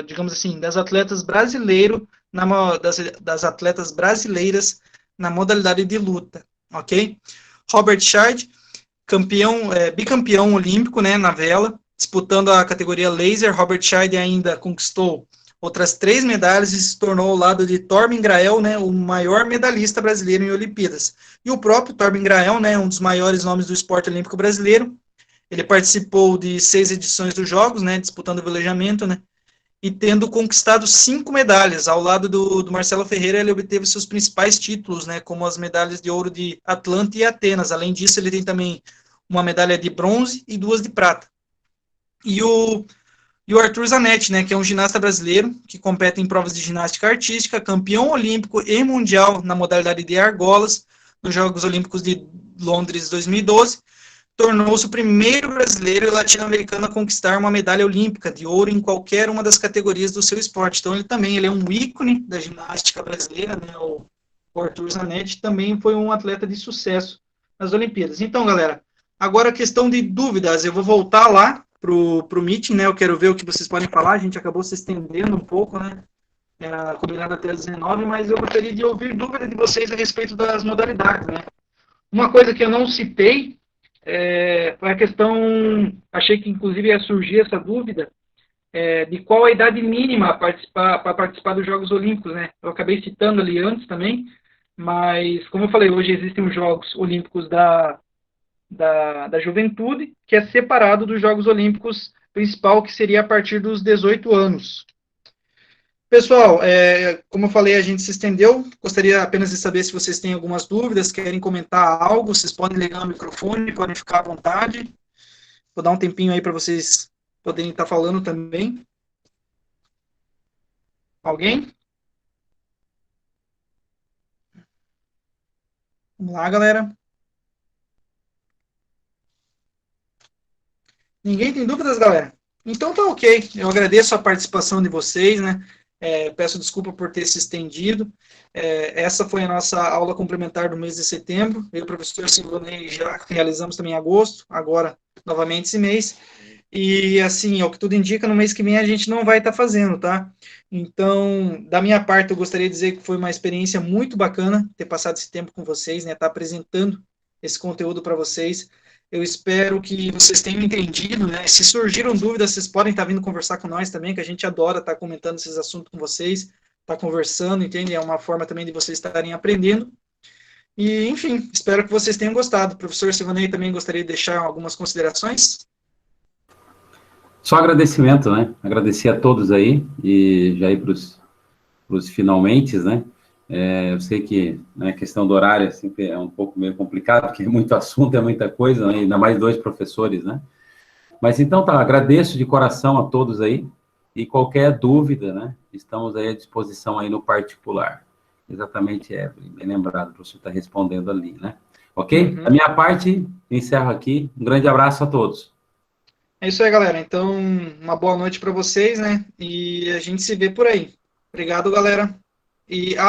Digamos assim, das atletas brasileiros das atletas brasileiras na modalidade de luta, ok? Robert Scheid, bicampeão olímpico, né, na vela, disputando a categoria laser. Robert Scheid ainda conquistou outras 3 medalhas e se tornou ao lado de Torben Grael, né, o maior medalhista brasileiro em Olimpíadas. E o próprio Torben Grael, né, um dos maiores nomes do esporte olímpico brasileiro, ele participou de 6 edições dos Jogos, né, disputando o velejamento, né, e tendo conquistado 5 medalhas. Ao lado do Marcelo Ferreira, ele obteve seus principais títulos, né, como as medalhas de ouro de Atlanta e Atenas. Além disso, ele tem também uma medalha de bronze e 2 de prata. E o Arthur Zanetti, né, que é um ginasta brasileiro, que compete em provas de ginástica artística, campeão olímpico e mundial na modalidade de argolas, nos Jogos Olímpicos de Londres 2012, tornou-se o primeiro brasileiro e latino-americano a conquistar uma medalha olímpica de ouro em qualquer uma das categorias do seu esporte. Então, ele é um ícone da ginástica brasileira, né, o Arthur Zanetti também foi um atleta de sucesso nas Olimpíadas. Então, galera, agora a questão de dúvidas, eu vou voltar lá pro meeting, né, eu quero ver o que vocês podem falar, a gente acabou se estendendo um pouco, né, combinado até às 19, mas eu gostaria de ouvir dúvidas de vocês a respeito das modalidades, né. Uma coisa que eu não citei foi a questão, achei que inclusive ia surgir essa dúvida, de qual a idade mínima para participar dos Jogos Olímpicos, né? Eu acabei citando ali antes também, mas, como eu falei, hoje existem os Jogos Olímpicos da juventude, que é separado dos Jogos Olímpicos principal, que seria a partir dos 18 anos. Pessoal, como eu falei, a gente se estendeu. Gostaria apenas de saber se vocês têm algumas dúvidas, querem comentar algo, vocês podem ligar o microfone, podem ficar à vontade. Vou dar um tempinho aí para vocês poderem estar falando também. Alguém? Vamos lá, galera. Ninguém tem dúvidas, galera? Então tá ok. Eu agradeço a participação de vocês, né? Peço desculpa por ter se estendido. Essa foi a nossa aula complementar do mês de setembro. Eu e o professor Silvanei já realizamos também em agosto, agora novamente esse mês. E assim, ao que tudo indica, no mês que vem a gente não vai estar fazendo, tá? Então, da minha parte, eu gostaria de dizer que foi uma experiência muito bacana ter passado esse tempo com vocês, né? Estar apresentando esse conteúdo para vocês. Eu espero que vocês tenham entendido, né? Se surgiram dúvidas, vocês podem estar vindo conversar com nós também, que a gente adora estar comentando esses assuntos com vocês, estar conversando, entende? É uma forma também de vocês estarem aprendendo. E, enfim, espero que vocês tenham gostado. Professor Silvanei, também gostaria de deixar algumas considerações? Só agradecimento, né? Agradecer a todos aí, e já ir para os finalmente, né? Eu sei que a questão do horário sempre é um pouco meio complicado, porque é muito assunto, é muita coisa, né? Ainda mais 2 professores, né? Mas então tá, agradeço de coração a todos aí, e qualquer dúvida, né? Estamos aí à disposição aí no particular. Exatamente, bem lembrado, o professor está respondendo ali, né? Ok? Da minha parte, encerro aqui. Um grande abraço a todos. É isso aí, galera. Então, uma boa noite para vocês, né? E a gente se vê por aí. Obrigado, galera. E